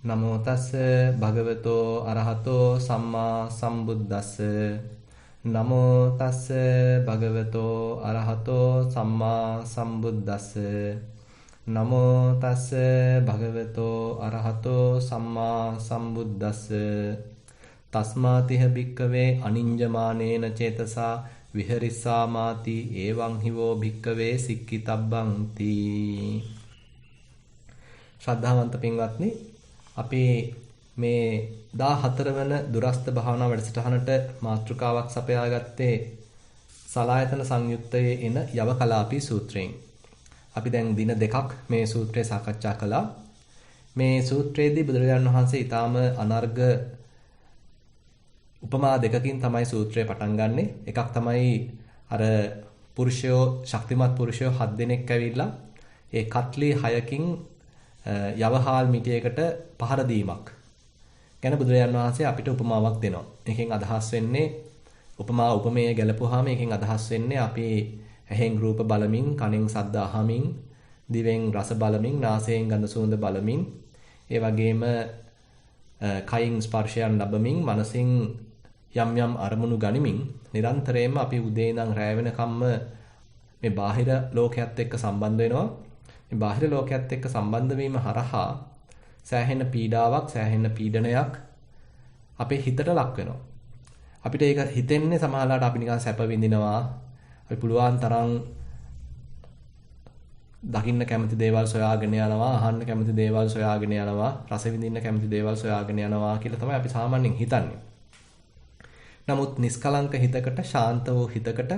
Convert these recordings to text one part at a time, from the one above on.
නමෝ තස්ස භගවතෝ අරහතෝ සම්මා සම්බුද්දස්ස නමෝ තස්ස භගවතෝ අරහතෝ සම්මා සම්බුද්දස්ස නමෝ තස්ස භගවතෝ අරහතෝ සම්මා සම්බුද්දස්ස තස්මාතිහ භික්කවේ අනිඤ්ජමානේන චේතසා විහෙරිස්සාමාති එවං හිවෝ භික්කවේ සික්කිතබ්බං තී. ශ්‍රද්ධාවන්ත පින්වත්නි, අපි මේ 14 වන දුරස්ත භාවනා වැඩසටහනට මාතෘකාවක් සපයාගත්තේ සලායතන සංයුත්තයේ එන යවකලාපී සූත්‍රයෙන්. අපි දැන් දින දෙකක් මේ සූත්‍රය සාකච්ඡා කළා. මේ සූත්‍රයේදී බුදුරජාණන් වහන්සේ ඊටාම අනර්ග උපමා දෙකකින් තමයි සූත්‍රය පටන් ගන්නෙ. එකක් තමයි අර පුරුෂයෝ ශක්තිමත් පුරුෂයෝ 7 දෙනෙක් ඇවිල්ලා ඒ කත්ලි 6කින් යවහාල් මිටියකට පහර දීමක් ගැන බුදුරජාණන් වහන්සේ අපිට උපමාවක් දෙනවා. එකෙන් අදහස් වෙන්නේ උපමා උපමේය ගැලපුවාම එකෙන් අදහස් වෙන්නේ අපි ඇහෙන් රූප බලමින්, කනෙන් ශබ්ද අහමින්, දිවෙන් රස බලමින්, නාසයෙන් ගඳ සුවඳ බලමින්, ඒ වගේම කයින් ස්පර්ශයන් ලැබමින්, මනසින් යම් යම් අරමුණු ගනිමින් නිරන්තරයෙන්ම අපි උදේ ඉඳන් රැය වෙනකම්ම මේ බාහිර ලෝකයක් එක්ක සම්බන්ධ වෙනවා. මේ බාහිර ලෝකයක් එක්ක සම්බන්ධ වීම හරහා සෑහෙන පීඩාවක්, සෑහෙන පීඩනයක් අපේ හිතට ලක් වෙනවා. අපිට ඒක හිතෙන්නේ සමහරවිට අපි නිකන් සැප විඳිනවා. අපි පුළුවන් තරම් දකින්න කැමති දේවල් සොයාගෙන යනවා, අහන්න කැමති දේවල් සොයාගෙන යනවා, රස විඳින්න කැමති දේවල් සොයාගෙන යනවා කියලා තමයි අපි සාමාන්‍යයෙන් හිතන්නේ. නමුත් නිස්කලංක හිතකට, ශාන්ත වූ හිතකට,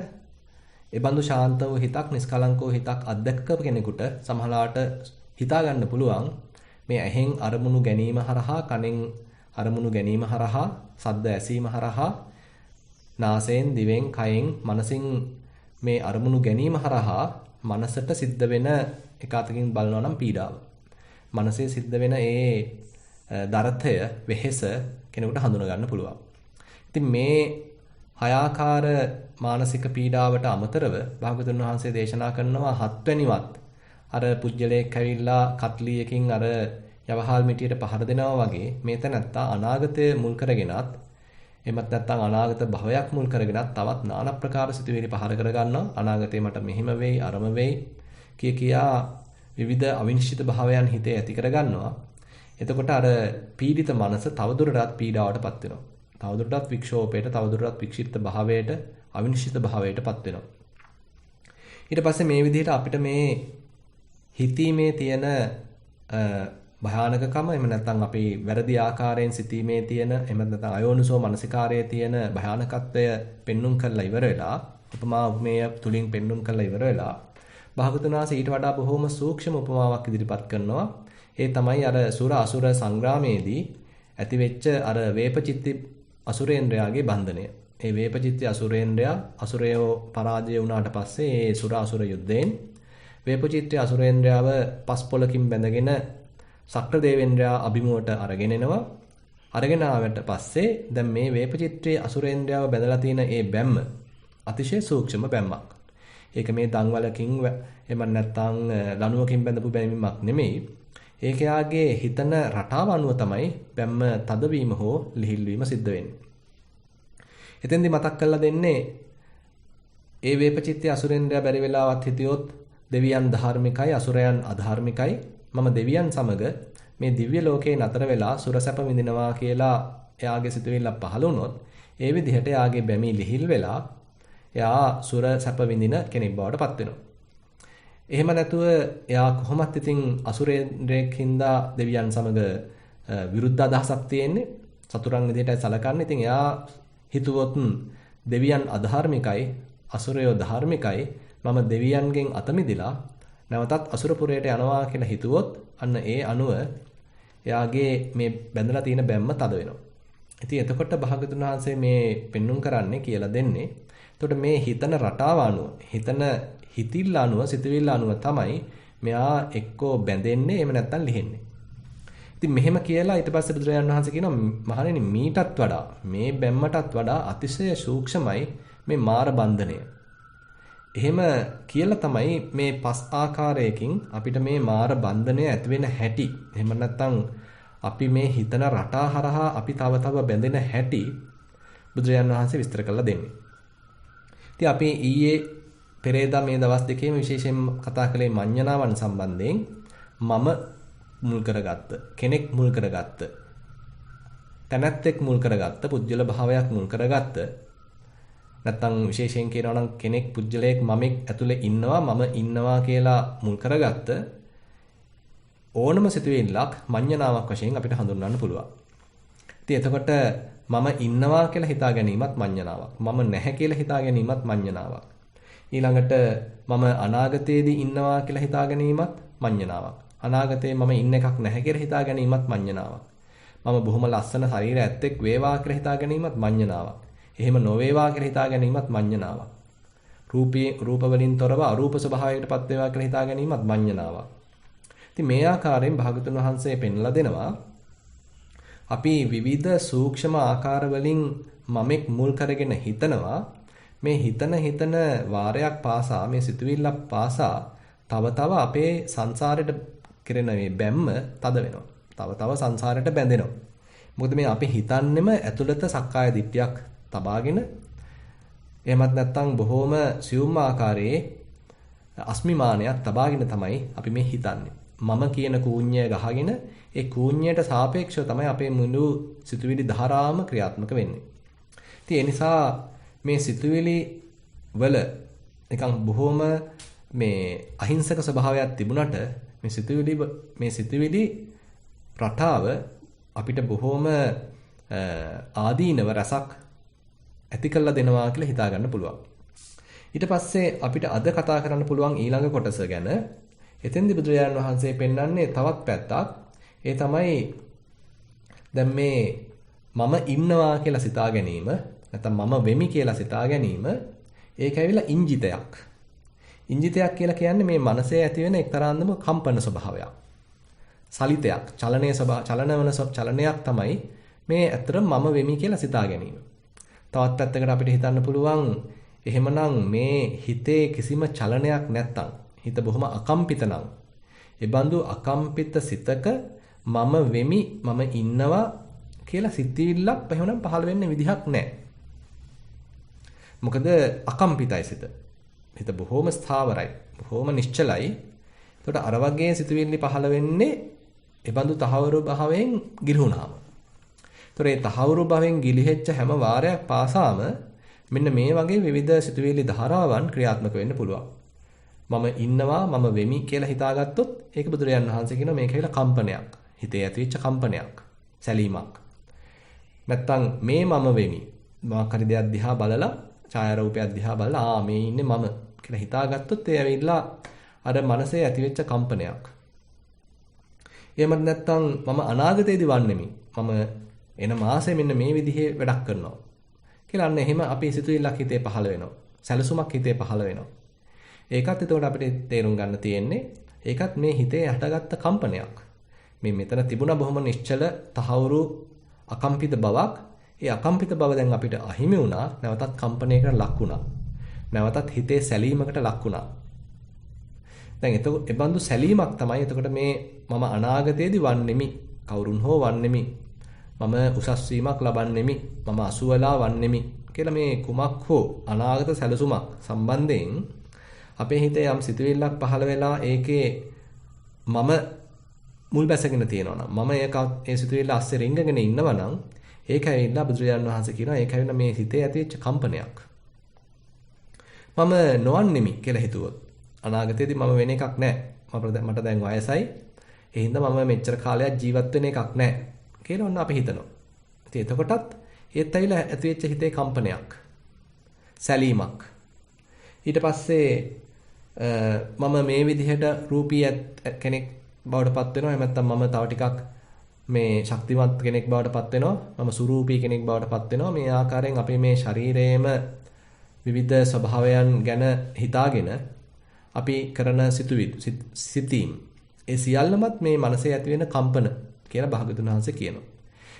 ඒ බඳු ශාන්ත වූ හිතක්, නිස්කලංක වූ හිතක් අධ්‍යක්ක කෙනෙකුට සමහරවිට හිතා ගන්න පුළුවන් මේ ඇහෙන් අරමුණු ගැනීම හරහා, කනෙන් අරමුණු ගැනීම හරහා, ශබ්ද ඇසීම හරහා, නාසයෙන්, දිවෙන්, කයෙන්, මනසින් මේ අරමුණු ගැනීම හරහා මනසට සිද්ධ වෙන එක අතකින් බලනවා නම් පීඩාව. මනසේ සිද්ධ වෙන ඒ දරතය, වෙහෙස කෙනෙකුට හඳුනා ගන්න පුළුවන්. ඉතින් මේ හයාකාර මානසික පීඩාවට අමතරව භාගතුන් වහන්සේ දේශනා කරනවා හත්වැනිවත් අර පුජ්‍යලයක් ඇවිල්ලා කත්ලියකින් අර යවහාල් මිටියට පහර දෙනවා වගේ මේ තැනත්තා අනාගතය මුල් කරගෙනත් එමත් නැත්නම් අනාගත භවයක් මුල් කරගෙනත් තවත් নানা ප්‍රකාර සිතුවිලි පහර කරගන්නවා. අනාගතේ මට මෙහිම වෙයි, අරම වෙයි කියා විවිධ අවිනිශ්චිත භාවයන් හිතේ ඇති කරගන්නවා. එතකොට අර පීඩිත මනස තවදුරටත් පීඩාවටපත් වෙනවා. තවදුරටත් වික්ෂෝපයට, තවදුරටත් වික්ෂිප්ත භාවයට, අවිනිශ්චිත භාවයටපත් වෙනවා. ඊට පස්සේ මේ විදිහට අපිට මේ හිතීමේ තියෙන භයානකකම, එහෙම නැත්නම් අපි වැරදි ආකාරයෙන් සිතීමේ තියෙන, එහෙම නැත්නම් අයෝනිසෝ මනසිකාරයේ තියෙන භයානකත්වය පෙන්눔 කරලා ඉවර වෙලා, උපමා උපමේය තුලින් පෙන්눔 කරලා ඉවර වෙලා, භාගතුන් වහන්සේ ඊට වඩා බොහොම සූක්ෂම උපමාවක් ඉදිරිපත් කරනවා. ඒ තමයි අර සුර අසුර සංග්‍රාමයේදී ඇතිවෙච්ච අර වේපචිත්ති අසුරේන්ද්‍රයාගේ බන්ධනය. ඒ වේපචිත්ති අසුරේන්ද්‍රයා අසුරයෝ පරාජය වුණාට පස්සේ ඒ සුර අසුර යුද්ධයෙන් වේපචිත්ති අසුරේන්ද්‍රයාව පස්පොලකින් බැඳගෙන සක්‍ර දේවේන්ද්‍රයා අභිමුවට අරගෙන එනවා. අරගෙන ආවට පස්සේ දැන් මේ වේපචිත්‍රි අසුරේන්ද්‍රයාව බැඳලා තියෙන ඒ බැම්ම අතිශය සූක්ෂම බැම්මක්. ඒක මේ දන්වලකින් එහෙම නැත්නම් ලණුවකින් බැඳපු බැම්මක් නෙමෙයි. ඒක යාගේ හිතන රටාව අනුව තමයි බැම්ම තදවීම හෝ ලිහිල්වීම සිද්ධ වෙන්නේ. එතෙන්දි මතක් කරලා දෙන්නේ ඒ වේපචිත්ති අසුරේන්ද්‍රයා බැරි වෙලාවත් හිටියොත් දෙවියන් ධාර්මිකයි, අසුරයන් අධාර්මිකයි. මම දෙවියන් සමග මේ දිව්‍ය ලෝකේ නතර වෙලා සුරසැප විඳිනවා කියලා එයාගේ සිතුවිල්ල පහළ වුණොත් ඒ විදිහට එයාගේ බැමි ලිහිල් වෙලා එයා සුරසැප විඳින කෙනෙක් බවට පත් වෙනවා. එහෙම නැතුව එයා කොහොමත් ඉතින් අසුරේන්ද්‍රයෙක් හින්දා දෙවියන් සමග විරුද්ධ අදහසක් තියෙන්නේ, සතුරන් විදිහටයි සලකන්නේ. ඉතින් එයා හිතුවොත් දෙවියන් අධාර්මිකයි, අසුරයෝ ධාර්මිකයි, මම දෙවියන්ගෙන් අත මිදිලා නැවතත් අසුරපුරයට යනවා කියලා හිතුවොත් අන්න ඒ අනුව එයාගේ මේ බැඳලා තියෙන බැම්ම තද වෙනවා. ඉතින් එතකොට භාගතුන් වහන්සේ මේ පෙන්눔 කරන්නේ කියලා දෙන්නේ. එතකොට මේ හිතන රටාව අනුව, හිතන හිතිල්ල අනුව, සිතවිල්ල අනුව තමයි මෙයා එක්කෝ බැඳෙන්නේ, එහෙම නැත්නම් ලිහෙන්නේ. ඉතින් මෙහෙම කියලා ඊට පස්සේ බුදුරජාණන් වහන්සේ කියනවා මහණෙනි මීටත් වඩා, මේ බැම්මටත් වඩා අතිශය සූක්ෂමයි මේ මාර බන්ධනය. එහෙම කියලා තමයි මේ පස් ආකාරයකින් අපිට මේ මාර බන්ධනය ඇති වෙන හැටි, එහෙම නැත්නම් අපි මේ හිතන රටා හරහා අපි තව තව බැඳෙන හැටි බුදුරජාණන් වහන්සේ විස්තර කරලා දෙන්නේ. ඉතින් අපි ඊයේ පෙරේදා මේ දවස් දෙකේම විශේෂයෙන් කතා කළේ මඤ්ඤණාවන් සම්බන්ධයෙන් මම මුල් කරගත්ත, කෙනෙක් මුල් කරගත්ත, තැනැත්තෙක් මුල් කරගත්ත, පුජ්‍යල භාවයක් මුල් කරගත්ත. නැත්තම් විශේෂයෙන් කියනවා නම් කෙනෙක් පුජ්‍යලයක් මමෙක් ඇතුලේ ඉන්නවා, මම ඉන්නවා කියලා මුල් කරගත්ත ඕනම සිතුවිල්ලක් මඤ්ඤණාවක් වශයෙන් අපිට හඳුන්වන්න පුළුවන්. ඉතින් එතකොට මම ඉන්නවා කියලා හිතා ගැනීමත් මඤ්ඤණාවක්. මම නැහැ කියලා හිතා ගැනීමත් මඤ්ඤණාවක්. ඊළඟට මම අනාගතයේදී ඉන්නවා කියලා හිතා ගැනීමත් මඤ්ඤණාවක්. අනාගතයේ මම ඉන්න එකක් නැහැ කියලා හිතා ගැනීමත් මඤ්ඤණාවක්. මම බොහොම ලස්සන ශරීර ඇත්තෙක් වේවා කියලා හිතා ගැනීමත් මඤ්ඤණාවක්. එහෙම නොවේවා කියලා හිතා ගැනීමත් මඤ්ඤණාවක්. රූප වලින් තොරව අරූප ස්වභාවයකටපත් වේවා කියලා හිතා ගැනීමත් මඤ්ඤණාවක්. ඉතින් මේ ආකාරයෙන් භාගතුන් වහන්සේ පෙන්ලා දෙනවා අපි විවිධ සූක්ෂම ආකාර වලින් මමෙක් මුල් කරගෙන හිතනවා. මේ හිතන වාරයක් පාසා මේ සිතුවිල්ලක් පාසා තව අපේ සංසාරයට කෙරෙන මේ බැම්ම තද වෙනවා. තව සංසාරයට බැඳෙනවා. මොකද මේ අපි හිතන්නෙම ඇතුළත සක්කාය දිට්ඨියක් තබාගෙන එහෙමත් නැත්නම් බොහොම සියුම් ආකාරයේ අස්මිමානයක් තබාගෙන තමයි අපි මේ හිතන්නේ. මම කියන කූඤ්ඤය ගහගෙන ඒ කූඤ්ඤයට සාපේක්ෂව තමයි අපේ මුළු සිතුවිලි ධාරාවම ක්‍රියාත්මක වෙන්නේ. ඉතින් ඒ නිසා මේ සිතුවිලි වල නිකන් බොහොම මේ අහිංසක ස්වභාවයක් තිබුණට මේ සිතුවිලි රටාව අපිට බොහොම ආදීනව රසක් ඇති කළා දෙනවා කියලා හිතා ගන්න පුළුවන්. ඊට පස්සේ අපිට අද කතා කරන්න පුළුවන් ඊළඟ කොටස ගැන එතෙන්දී බුදුරජාණන් වහන්සේ පෙන්වන්නේ තවත් පැත්තක්. ඒ තමයි දැන් මේ මම ඉන්නවා කියලා සිතා ගැනීම නැත්නම් මම වෙමි කියලා සිතා ගැනීම ඒක ඇවිල්ලා ඉංජිතයක්. ඉංජිතයක් කියලා කියන්නේ මේ මනසේ ඇති වෙන එක්තරාන්දම කම්පන ස්වභාවයක්. සලිතයක්, චලනයක් තමයි මේ ඇත්තට මම වෙමි කියලා සිතා ගැනීම. තවත් පැත්තකට අපිට හිතන්න පුළුවන් එහෙමනම් මේ හිතේ කිසිම චලනයක් නැත්තම් හිත බොහොම අකම්පිත නම් ඒ බඳු අකම්පිත සිතක මම වෙමි මම ඉන්නවා කියලා සිතිවිල්ලක් එහෙනම් පහළ වෙන්න විදිහක් නැහැ. මොකද අකම්පිතයි සිත. හිත බොහොම ස්ථාවරයි, බොහොම නිශ්චලයි. එතකොට අර වගේ සිතුවිලි පහළ වෙන්නේ ඒ බඳු තහවුරු භාවයෙන් ගිලිහුණාම. එතකොට මේ තහවුරු භාවයෙන් ගිලිහෙච්ච හැම වාරයක් පාසාම මෙන්න මේ වගේ විවිධ සිතුවිලි ධාරාවන් ක්‍රියාත්මක වෙන්න පුළුවන්. මම ඉන්නවා මම වෙමි කියලා හිතාගත්තොත් ඒක බුදුරජාණන් වහන්සේ කියනවා මේක ඇවිල්ලා කම්පනයක්. හිතේ ඇතිවෙච්ච කම්පනයක්, සැලීමක්. නැත්තම් මේ මම වෙමි. මොකක් හරි දෙයක් දිහා බලලා, ඡායාරූපයක් දිහා බලලා මේ ඉන්නේ මම කියලා හිතාගත්තොත් ඒ ඇවිල්ලා අර මනසේ ඇතිවෙච්ච කම්පනයක්. එහෙමත් නැත්තම් මම අනාගතයේදී වන්නෙමි. මම එන මාසේ මෙන්න මේ විදිහේ වැඩක් කරනවා. කියලා අන්න එහෙම අපේ සිතුවිල්ලක් හිතේ පහළ වෙනවා. සැලසුමක් හිතේ පහළ වෙනවා. ඒකත් එතකොට අපිට තේරුම් ගන්න තියෙන්නේ ඒකත් මේ හිතේ හටගත්ත කම්පනයක්. මේ මෙතන තිබුණ බොහොම නිශ්චල තහවුරු අකම්පිත බවක්. ඒ අකම්පිත බව දැන් අපිට අහිමි වුණා. නැවතත් කම්පනයකට ලක් වුණා. නැවතත් හිතේ සැලීමකට ලක් වුණා. දැන් එතකොට ඒ බඳු සැලීමක් තමයි එතකොට මේ මම අනාගතයේදී වන්නෙමි. කවුරුන් හෝ වන්නෙමි. මම උසස් වීමක් ලබන්නෙමි. මම අසුවලා වන්නෙමි කියලා මේ කුමක් හෝ අනාගත සැලසුමක් සම්බන්ධයෙන් අපේ හිතේ යම් සිතුවිල්ලක් පහළ වෙලා ඒකේ මම මුල් බැසගෙන තියෙනවා නම් මම ඒ සිතුවිල්ල අස්සේ රිංගගෙන ඉන්නවා නම් ඒක ඇවිල්ලා බුදුරජාණන් වහන්සේ කියනවා ඒක ඇවිල්ලා මේ හිතේ ඇතිවෙච්ච කම්පනයක්. මම නොවන්නෙමි කියලා හිතුවොත් අනාගතයේදී මම වෙන එකක් නැහැ. මට දැන් වයසයි. ඒ හින්දා මම මෙච්චර කාලයක් ජීවත් වෙන එකක් නැහැ කියලා ඔන්න අපි හිතනවා. ඉතින් එතකොටත් ඒත් ඇවිල්ලා ඇතිවෙච්ච හිතේ කම්පනයක්. සැලීමක්. ඊට පස්සේ මම මේ විදිහට රූපී කෙනෙක් බවට පත් වෙනවා. එහෙම නැත්නම් මම තව ටිකක් මේ ශක්තිමත් කෙනෙක් බවට පත් වෙනවා. මම සුරූපී කෙනෙක් බවට පත් වෙනවා. මේ ආකාරයෙන් අපේ මේ ශරීරයේම විවිධ ස්වභාවයන් ගැන හිතාගෙන අපි කරන සිතීම් ඒ සියල්ලමත් මේ මනසේ ඇති වෙන කම්පන කියලා භාගතුන් වහන්සේ කියනවා.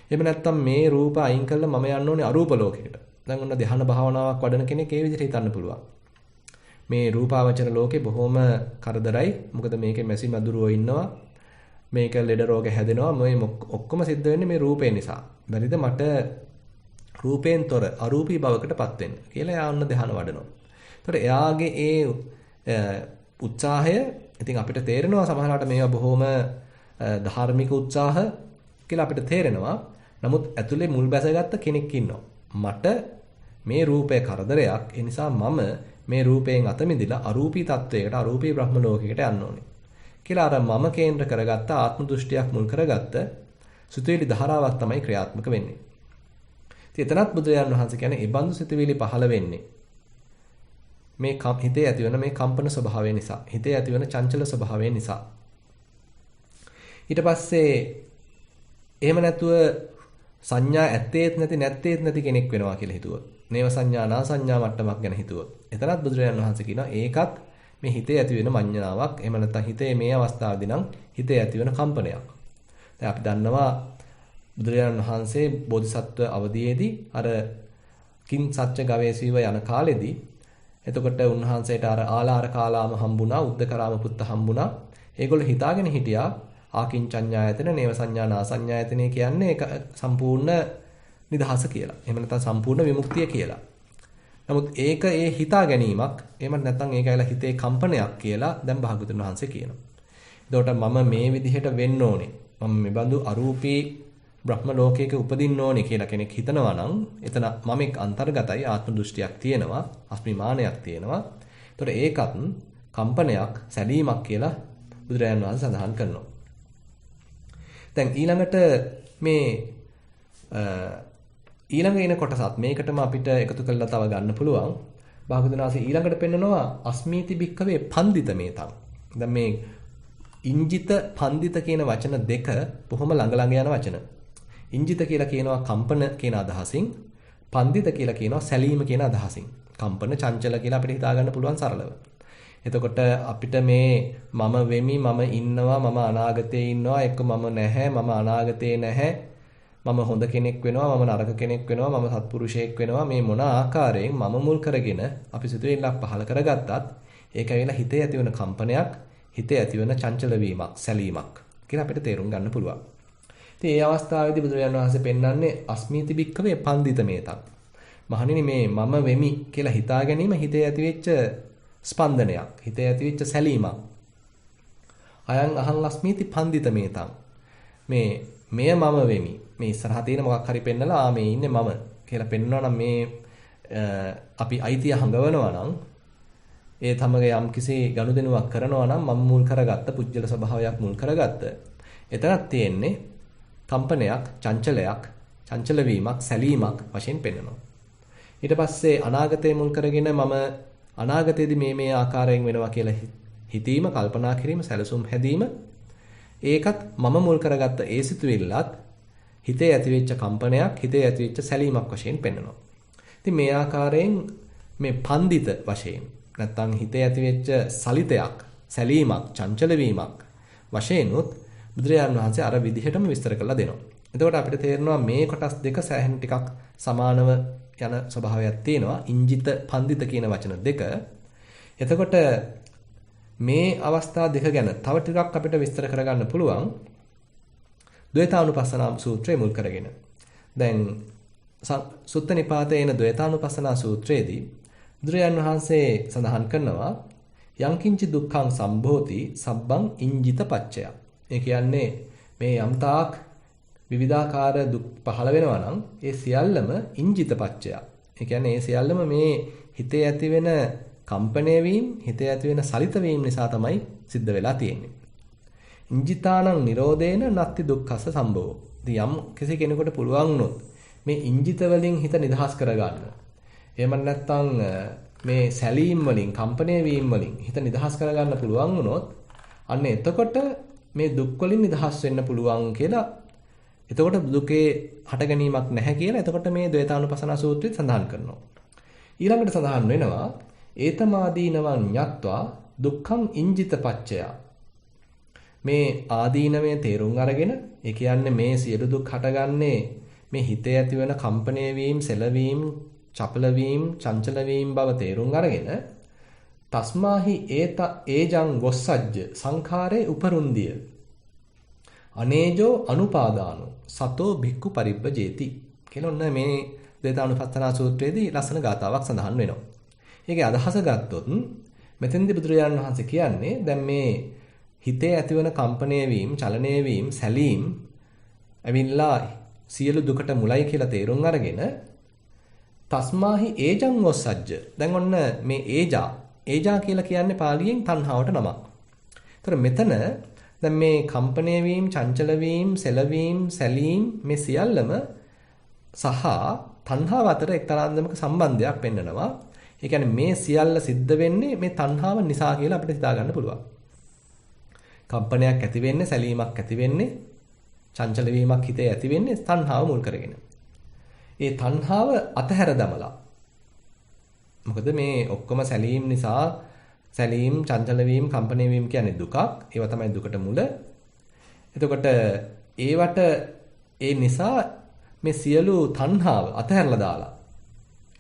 එහෙම නැත්නම් මේ රූප අයින් කළා මම යන්න ඕනේ අරූප ලෝකයකට. දැන් ඔන්න ධ්‍යාන භාවනාවක් වඩන කෙනෙක් ඒ විදිහට හිතන්න පුළුවන්. මේ රූපාවචර ලෝකේ බොහොම කරදරයි. මොකද මේකේ මැසි මදුරුවෝ ඉන්නවා. මේක ලෙඩ රෝග හැදෙනවා මේ ඔක්කොම සිද්ධ වෙන්නේ මේ රූපේ නිසා. බැරිද මට රූපයෙන් තොර අරූපී භවකටපත් වෙන්න කියලා එයා ඔන්න ධ්‍යාන වඩනවා. ඒතකොට එයාගේ ඒ උත්සාහය ඉතින් අපිට තේරෙනවා සමහරවිට මේවා බොහොම ධාර්මික උත්සාහ කියලා අපිට තේරෙනවා. නමුත් ඇතුලේ මුල් බැසගත්ත කෙනෙක් ඉන්නවා. මට මේ රූපය කරදරයක්. ඒ නිසා මම මේ රූපයෙන් අත මිදලා අරූපී තත්වයකට අරූපී බ්‍රහ්ම ලෝකයකට යන්න ඕනේ. කියලා අර මම කේන්ද්‍ර කරගත්ත ආත්ම දෘෂ්ටියක් මුල් කරගත්ත සිතුවිලි ධාරාවක් තමයි ක්‍රියාත්මක වෙන්නේ. ඉතින් එතනත් බුදුරජාණන් වහන්සේ කියන්නේ ඒ බඳු සිතුවිලි පහළ වෙන්නේ මේ හිතේ ඇතිවන මේ කම්පන ස්වභාවය නිසා. හිතේ ඇතිවන චංචල ස්වභාවය නිසා. ඊට පස්සේ එහෙම නැතුව සංඥා ඇත්තේත් නැත්තේත් නැති කෙනෙක් වෙනවා කියලා හිතුවොත්. නේව සංඥා නා සංඥා මට්ටමක් ගැන හිතුවොත්. එතනත් බුදුරජාණන් වහන්සේ කියනවා ඒකත් මේ හිතේ ඇතිවෙන මඤ්ඤණාවක්. එහෙම නැත්නම් හිතේ මේ අවස්ථාවේදී නම් හිතේ ඇතිවෙන කම්පනයක්. දැන් අපි දන්නවා බුදුරජාණන් වහන්සේ බෝධිසත්ව අවදීයේදී අර කිං සත්‍ය ගවේෂීව යන කාලෙදී එතකොට උන්වහන්සේට අර ආලාර කාලාම හම්බුණා, උද්දකරාම පුත්ත හම්බුණා. ඒගොල්ලෝ හිතාගෙන හිටියා ආකින්චඤ්ඤායතන, නේව සංඥා නා සංඥායතනෙ කියන්නේ ඒක සම්පූර්ණ නිදහස කියලා. එහෙම නැත්නම් සම්පූර්ණ විමුක්තිය කියලා. නමුත් ඒක ඒ හිතා ගැනීමක්, එහෙම නැත්නම් ඒක ඇවිල්ලා හිතේ කම්පනයක් කියලා දැන් භාගතුන් වහන්සේ කියනවා. එතකොට මම මේ විදිහට වෙන්න ඕනේ. මම මේ බඳු අරූපී බ්‍රහ්ම ලෝකයක උපදින්න ඕනේ කියලා කෙනෙක් හිතනවා නම් එතන මම එක් අන්තර්ගතයි ආත්ම දෘෂ්ටියක් තියෙනවා, අස්මිමානයක් තියෙනවා. එතකොට ඒකත් කම්පනයක්, සැලීමක් කියලා බුදුරජාණන් වහන්සේ සඳහන් කරනවා. දැන් ඊළඟට මේ ඊළඟ එන කොටසත් මේකටම අපිට එකතු කරලා තව ගන්න පුළුවන්. භාගතුන් වහන්සේ ඊළඟට පෙන්නනවා අස්මීති භික්කවේ පන්දිත මේතං. දැන් මේ ඉංජිත පන්දිත කියන වචන දෙක බොහොම ළඟ ළඟ යන වචන. ඉංජිත කියලා කියනවා කම්පන කියන අදහසින්, පන්දිත කියලා කියනවා සැලීම කියන අදහසින්. කම්පන චංචල කියලා අපිට හිතා ගන්න පුළුවන් සරලව. එතකොට අපිට මේ මම වෙමි, මම ඉන්නවා, මම අනාගතේ ඉන්නවා, එක්ක මම නැහැ, මම අනාගතේ නැහැ, මම හොඳ කෙනෙක් වෙනවා, මම නරක කෙනෙක් වෙනවා, මම සත්පුරුෂයෙක් වෙනවා, මේ මොන ආකාරයෙන් මම මුල් කරගෙන අපි සිතුවිල්ලක් පහල කරගත්තත් ඒක ඇවිල්ලා හිතේ ඇතිවන කම්පනයක්, හිතේ ඇතිවන චංචල වීමක්, සැලීමක් කියලා අපිට තේරුම් ගන්න පුළුවන්. ඉතින් මේ අවස්ථාවේදී බුදුරජාණන් වහන්සේ පෙන්වන්නේ අස්මීති භික්කවේ පන්දිත මේතක්. මහණෙනි මේ මම වෙමි කියලා හිතා ගැනීම හිතේ ඇතිවෙච්ච ස්පන්දනයක්, හිතේ ඇතිවෙච්ච සැලීමක්. අයං අහං අස්මීති පන්දිත මේතං. මේ මෙය මම වෙමි. මේ ඉස්සරහා තියෙන මොකක් හරි පෙන්නලා මේ ඉන්නේ මම කියලා පෙන්වනවා නම් මේ අපි අයිතිය හංගවනවා නම් ඒ තමග යම්කිසි ගනුදෙනුවක් කරනවා නම් මම මුල් කරගත්ත පුජ්‍යල ස්වභාවයක් මුල් කරගත්ත. එතනක් තියෙන්නේ කම්පනයක්, චංචලයක්, චංචල වීමක්, සැලීමක් වශයෙන් පෙන්වනවා. ඊට පස්සේ අනාගතය මුල් කරගෙන මම අනාගතයේදී මේ ආකාරයෙන් වෙනවා කියලා හිතීම, කල්පනා කිරීම, සැලසුම් හැදීම ඒකත් මම මුල් කරගත්ත ඒ සිතුවිල්ලත් හිතේ ඇතිවෙච්ච කම්පනයක්, හිතේ ඇතිවෙච්ච සැලීමක් වශයෙන් පෙන්වනවා. ඉතින් මේ ආකාරයෙන් මේ පන්දිත වශයෙන් නැත්තම් හිතේ ඇතිවෙච්ච සලිතයක්, සැලීමක්, චංචල වීමක් වශයෙන් උත් බුදුරජාණන් වහන්සේ අර විදිහටම විස්තර කරලා දෙනවා. එතකොට අපිට තේරෙනවා මේ කොටස් දෙක සෑහෙන ටිකක් සමානව යන ස්වභාවයක් තියෙනවා. ඉංජිත, පන්දිත කියන වචන දෙක. එතකොට මේ අවස්ථා දෙක ගැන තව ටිකක් අපිට විස්තර කරගන්න පුළුවන්. ද්වේතානුපස්සනා සූත්‍රය මුල් කරගෙන. දැන් සුත්ත නිපාතේ එන ද්වේතානුපස්සනා සූත්‍රයේදී බුදුරජාණන් වහන්සේ සඳහන් කරනවා යංකින්චි දුක්ඛං සම්භෝති සබ්බං ඉංජිත පච්චය. ඒ කියන්නේ මේ යම්තාක් විවිධාකාර දුක් පහළ වෙනවා නම් ඒ සියල්ලම ඉංජිත පච්චය. ඒ කියන්නේ ඒ සියල්ලම මේ හිතේ ඇතිවෙන කම්පණය වීම, හිතේ ඇතිවෙන සලිත වීම නිසා තමයි සිද්ධ වෙලා තියෙන්නේ. ඉංජිතානං නිරෝධේන නත්ති දුක්ඛස්ස සම්භවෝ. ඉතින් යම් කිසි කෙනෙකුට පුළුවන් වුණොත් මේ ඉංජිත වලින් හිත නිදහස් කරගන්න. එහෙම නැත්නම් මේ සැලීම් වලින්, කම්පණය වීම වලින් හිත නිදහස් කරගන්න පුළුවන් වුණොත් අන්න එතකොට මේ දුක් වලින් නිදහස් වෙන්න පුළුවන් කියලා. එතකොට දුකේ හට ගැනීමක් නැහැ කියලා එතකොට මේ ද්වේතානුපස්සනා සූත්‍රයේ සඳහන් කරනවා. ඊළඟට සඳහන් වෙනවා ඒතමාදීනවං ඤත්වා දුක්ඛං ඉංජිත පච්චය. මේ ආදීනමය තේරුම් අරගෙන ඒ කියන්නේ මේ සියලු දුක් හටගන්නේ මේ හිතේ ඇතිවන කම්පණය වීම, සැලවීම, චපල වීම, චංචල වීම බව තේරුම් අරගෙන තස්මාහි ඒජං ගොස්සජ්ජ සංඛාරේ උපරුන්දිය. අනේජෝ අනුපාදානෝ සතෝ භික්ඛු පරිබ්බජේති කියලා ඔන්න මේ දේතානුපස්සනා සූත්‍රයේදී ලස්සන ගාතාවක් සඳහන් වෙනවා. ඒකේ අදහස ගත්තොත් මෙතෙන්දී බුදුරජාණන් වහන්සේ කියන්නේ දැන් මේ හිතේ ඇතිවන කම්පණය වීම, චලනය වීම, සැලීම් ඇවිල්ලා සියලු දුකට මුලයි කියලා තේරුම් අරගෙන තස්මාහි ඒජං වොස්සජ්ජ. දැන් ඔන්න මේ ඒජා කියලා කියන්නේ පාලියෙන් තණ්හාවට නමක්. ඒතර මෙතන දැන් මේ කම්පණය වීම, චංචල වීම, සැලවීම, සැලීම් මේ සියල්ලම සහ තණ්හාව අතර එක්තරා අන්දමක සම්බන්ධයක් පෙන්නනවා. ඒ කියන්නේ මේ සියල්ල සිද්ධ වෙන්නේ මේ තණ්හාව නිසා කියලා අපිට හිතා ගන්න පුළුවන්. කම්පනයක් ඇති වෙන්නේ, සැලීමක් ඇති වෙන්නේ, චංචල වීමක් හිතේ ඇති වෙන්නේ තණ්හාව මුල් කරගෙන. ඒ තණ්හාව අතහැර දමලා. මොකද මේ ඔක්කොම සැලීම් නිසා සැලීම්, චංචල වීම, කම්පණය වීම කියන්නේ දුකක්. ඒවා තමයි දුකට මුල. එතකොට ඒවට ඒ නිසා මේ සියලු තණ්හාව අතහැරලා දාලා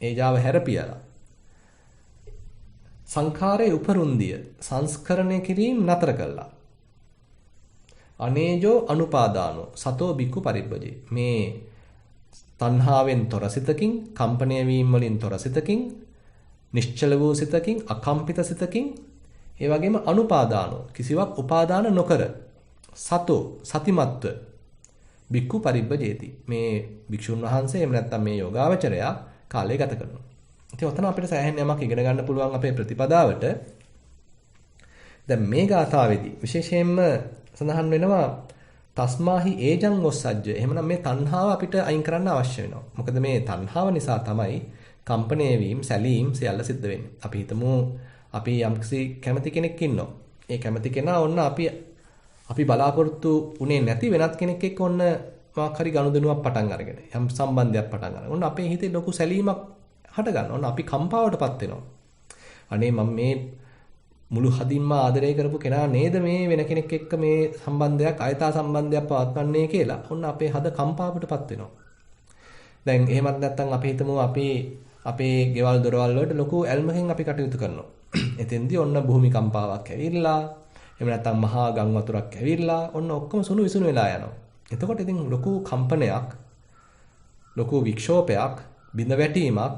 ඒජාව හැරපියලා සංඛාරයේ උපරුන්දිය සංස්කරණය කිරීම නතර කළා. අනේජෝ අනුපාදානෝ සතෝ බික්ඛු පරිබ්බජේ. මේ තණ්හාවෙන් තොර සිතකින්, කම්පණය වීම වලින් තොර සිතකින්, නිශ්චල වූ සිතකින්, අකම්පිත සිතකින්, ඒ වගේම අනුපාදානෝ කිසිවක් උපාදාන නොකර සතෝ සතිමත්ව බික්ඛු පරිබ්බජේති. මේ භික්ෂුන් වහන්සේ එහෙම නැත්නම් මේ යෝගාවචරයා කාලය ගත කරනවා. ඉතින් ඔතන අපිට සෑහෙන යමක් ඉගෙන ගන්න පුළුවන් අපේ ප්‍රතිපදාවට. දැන් මේ ගාථාවේදී විශේෂයෙන්ම සඳහන් වෙනවා තස්මාහි ඒජං වොස්සජ්ජ. එහෙමනම් මේ තණ්හාව අපිට අයින් කරන්න අවශ්‍ය වෙනවා. මොකද මේ තණ්හාව නිසා තමයි කම්පණය වීම, සැලීම් සියල්ල සිද්ධ වෙන්නේ. අපි හිතමු අපි යම්කිසි කැමති කෙනෙක් ඉන්නවා. ඒ කැමති කෙනා ඔන්න අපි බලාපොරොත්තු උනේ නැති වෙනත් කෙනෙක් එක්ක ඔන්න මොකක් හරි ගනුදෙනුවක් පටන් අරගෙන යම් සම්බන්ධයක් පටන් අරගෙන ඔන්න අපේ හිතේ ලොකු සැලීමක් හට ගන්නවා. ඔන්න අපි කම්පාවටපත් වෙනවා. අනේ මම මේ මුළු හදින්ම ආදරය කරපු කෙනා නේද මේ වෙන කෙනෙක් එක්ක මේ සම්බන්ධයක්, අයථා සම්බන්ධයක් පවත්වන්නේ කියලා ඔන්න අපේ හද කම්පාවටපත් වෙනවා. දැන් එහෙමත් නැත්නම් අපි හිතමු අපි අපේ ගෙවල් දොරවල් වලට ලොකු ඇල්මකින් අපි කටයුතු කරනවා. එතෙන්දී ඔන්න භූමිකම්පාවක් ඇවිල්ලා එහෙම නැත්නම් මහා ගම් වතුරක් ඇවිල්ලා ඔන්න ඔක්කොම සුණු විසුණු වෙලා යනවා. එතකොට ඉතින් ලොකු කම්පනයක්, ලොකු වික්ෂෝපයක්, බිඳ වැටීමක්,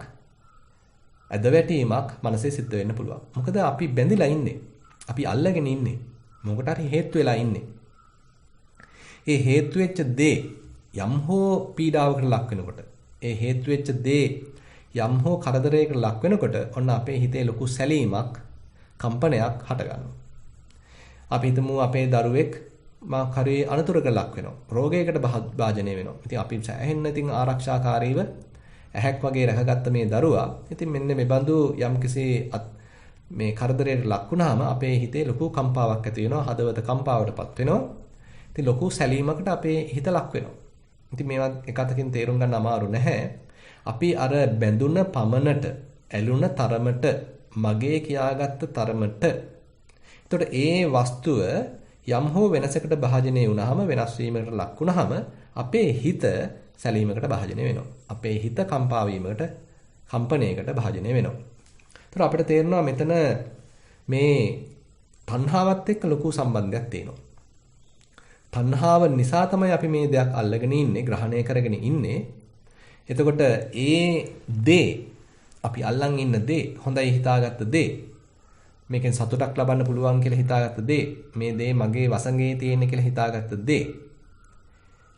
ඇද වැටීමක් මනසේ සිද්ධ වෙන්න පුළුවන්. මොකද අපි බැඳිලා ඉන්නේ. අපි අල්ලගෙන ඉන්නේ. මොකට හරි හේතු වෙලා ඉන්නේ. ඒ හේතු වෙච්ච දේ යම් හෝ පීඩාවකට ලක් වෙනකොට, ඒ හේතු වෙච්ච දේ යම් හෝ කරදරයකට ලක් වෙනකොට ඔන්න අපේ හිතේ ලොකු සැලීමක්, කම්පනයක් හට ගන්නවා. අපි හිතමු අපේ දරුවෙක් මාක් හරි අනතුරකට ලක් වෙනවා. රෝගයකට භාජනය වෙනවා. ඉතින් අපි සෑහෙන්න ඉතින් ආරක්ෂාකාරීව ඇහැක් වගේ රැකගත්ත මේ දරුවා ඉතින් මෙන්න මේ බඳු යම්කිසි මේ කරදරයට ලක් වුණාම අපේ හිතේ ලොකු කම්පාවක් ඇති වෙනවා. හදවත කම්පාවටපත් වෙනවා. ඉතින් ලොකු සැලීමකට අපේ හිත ලක් වෙනවා. ඉතින් මේවත් එක අතකින් තේරුම් ගන්න අමාරු නැහැ. අපි අර බැඳුන පමණට, ඇලුන තරමට, මගේ කියාගත්ත තරමට. එතකොට ඒ වස්තුව යම් හෝ වෙනසකට භාජනය වුණාම, වෙනස් වීමකට ලක් වුණාම අපේ හිත සැලීමකට භාජනය වෙනවා. අපේ හිත කම්පා වීමකට, කම්පණයකට භාජනය වෙනවා. ඒතර අපිට තේරෙනවා මෙතන මේ තණ්හාවත් එක්ක ලොකු සම්බන්ධයක් තියෙනවා. තණ්හාව නිසා තමයි අපි මේ දෙයක් අල්ලගෙන ඉන්නේ, ග්‍රහණය කරගෙන ඉන්නේ. එතකොට ඒ දේ අපි අල්ලන් ඉන්න දේ, හොඳයි හිතාගත්ත දේ, මේකෙන් සතුටක් ලබන්න පුළුවන් කියලා හිතාගත්ත දේ, මේ දේ මගේ වසඟේ තියෙන කියලා හිතාගත්ත දේ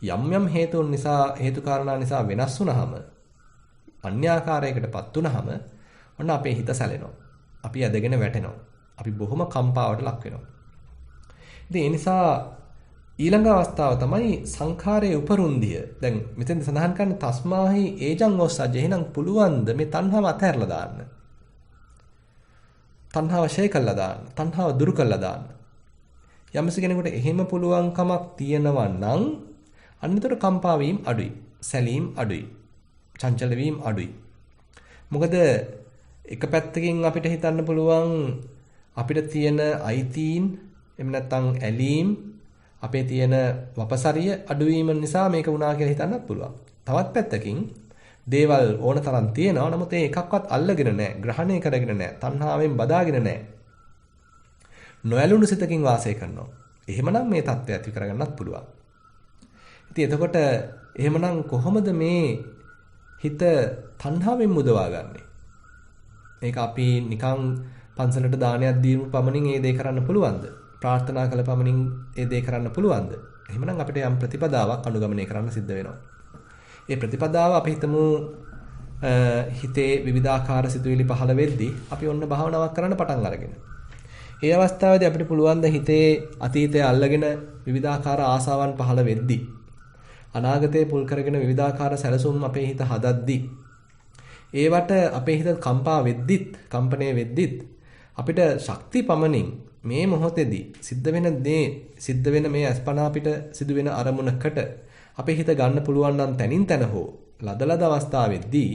යම් යම් හේතුන් නිසා, හේතු කාරණා නිසා වෙනස් වුනහම, අන්‍යාකාරයකටපත් වුනහම ඔන්න අපේ හිත සැලෙනවා. අපි ඇදගෙන වැටෙනවා. අපි බොහොම කම්පාවට ලක් වෙනවා. ඉතින් ඒ නිසා ඊළඟ අවස්ථාව තමයි සංඛාරයේ උපරුන්දිය. දැන් මෙතෙන්ද සඳහන් කරන්නේ තස්මාහි ඒජං ඔස්සජ. එහෙනම් පුළුවන්ද මේ තණ්හාව අතහැරලා දාන්න? තණ්හාව ෂේ කළා දාන්න. තණ්හාව දුරු කළා දාන්න. යම්සි කෙනෙකුට එහෙම පුළුවන්කමක් තියෙනවා නම් අන්නතර කම්පා වීම අඩුයි. සැලීම් අඩුයි. චංචල වීම අඩුයි. මොකද එක පැත්තකින් අපිට හිතන්න පුළුවන් අපිට තියෙන අයිතීන් එහෙම නැත්නම් ඇලීම්, අපේ තියෙන වපසරිය අඩුවීම නිසා මේක වුණා කියලා හිතන්නත් පුළුවන්. තවත් පැත්තකින් දේවල් ඕන තරම් තියෙනවා. නමුත් ඒ එකක්වත් අල්ලගෙන නැහැ, ග්‍රහණය කරගෙන නැහැ, තණ්හාවෙන් බදාගෙන නැහැ. නොඇලුණු සිතකින් වාසය කරනවා. එහෙමනම් මේ தත්ත්වය ඇති කරගන්නත් පුළුවන්. ඉතින් එතකොට එහෙමනම් කොහොමද මේ හිත තණ්හාවෙන් මුදවාගන්නේ? මේක අපි නිකන් පන්සලට දානයක් දීමු පමණින් ඒ දේ කරන්න පුළුවන්ද? ප්‍රාර්ථනා කළ පමණින් ඒ දේ කරන්න පුළුවන්ද? එහෙමනම් අපිට යම් ප්‍රතිපදාවක් අනුගමනය කරන්න සිද්ධ වෙනවා. ඒ ප්‍රතිපදාව අපි හිතමු හිතේ විවිධාකාර සිතුවිලි පහළ වෙද්දී අපි ඔන්න භාවනාවක් කරන්න පටන් අරගෙන. ඒ අවස්ථාවේදී අපිට පුළුවන් ද හිතේ අතීතය අල්ලගෙන විවිධාකාර ආසාවන් පහළ වෙද්දී අනාගතයේ පුල් කරගෙන විවිධාකාර සැලසුම් අපේ හිත හදද්දී ඒවට අපේ හිත කම්පණය වෙද්දිත් අපිට ශක්ති පමණින් මේ මොහොතේදී සිද්ධ වෙන මේ අස්පනා අපිට සිදුවෙන අරමුණකට අපේ හිත ගන්න පුළුවන් නම් තනින් තන හෝ ලදලද අවස්ථාවේදී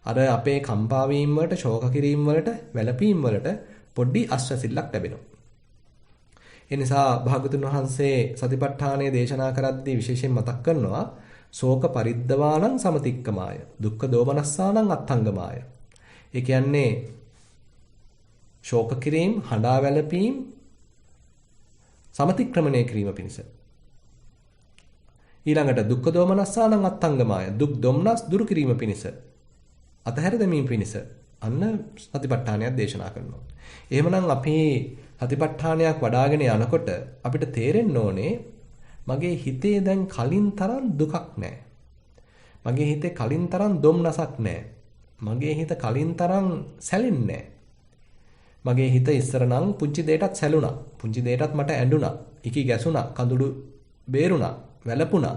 අර අපේ කම්පා වීම වලට, ශෝක කිරීම වලට, වැළපීම් වලට පොඩි අස්වැසිල්ලක් ලැබෙනවා. ඒ නිසා භාගතුන් වහන්සේ සතිපට්ඨානයේ දේශනා කරද්දී විශේෂයෙන් මතක් කරනවා ශෝක පරිද්දවාණං සමතික්කමාය, දුක්ඛ දෝමනස්සාණං අත්ථංගමාය. ඒ කියන්නේ ශෝක කිරීම, හඬා වැළපීම් සමතික්‍රමණය කිරීම පිණිස. ඊළඟට දුක්ඛ දෝමනස්සාණං අත්ථංගමාය, දුක් දොම්නස් දුරු කිරීම පිණිස, අතහැර දැමීම පිණිස අන්න සතිපට්ඨානයක් දේශනා කරනවා. එහෙමනම් අපි සතිපට්ඨානයක් වඩ아가ගෙන යනකොට අපිට තේරෙන්න ඕනේ මගේ හිතේ දැන් කලින් තරම් දුකක් නැහැ. මගේ හිතේ කලින් තරම් දොම්නසක් නැහැ. මගේ හිත කලින් තරම් සැලෙන්නේ නැහැ. මගේ හිත ඉස්සර නම් පුංචි දෙයකටත් සැලුණා. පුංචි දෙයකටත් මට ඇඬුණා. ඉකි ගැසුණා. කඳුළු බේරුණා. වැළපුණා.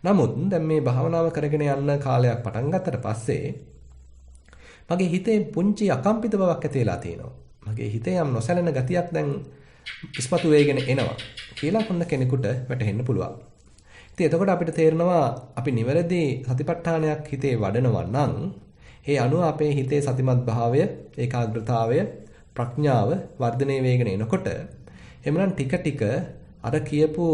නමුත් දැන් මේ භාවනාව කරගෙන යන්න කාලයක් පටන් ගත්තට පස්සේ මගේ හිතේ පුංචි අකම්පිත බවක් ඇති වෙලා තියෙනවා. මගේ හිතේ යම් නොසැලෙන ගතියක් දැන් ඉස්මතු වෙගෙන එනවා කියලා කොන්න කෙනෙකුට වැටහෙන්න පුළුවන්. ඉතින් එතකොට අපිට තේරෙනවා අපි නිවැරදි සතිපට්ඨානයක් හිතේ වඩනවා නම් ඒ අනුව අපේ හිතේ සතිමත් භාවය, ඒකාග්‍රතාවය, ප්‍රඥාව වර්ධනය වෙගෙන එනකොට එමනම් ටික ටික අර කියපු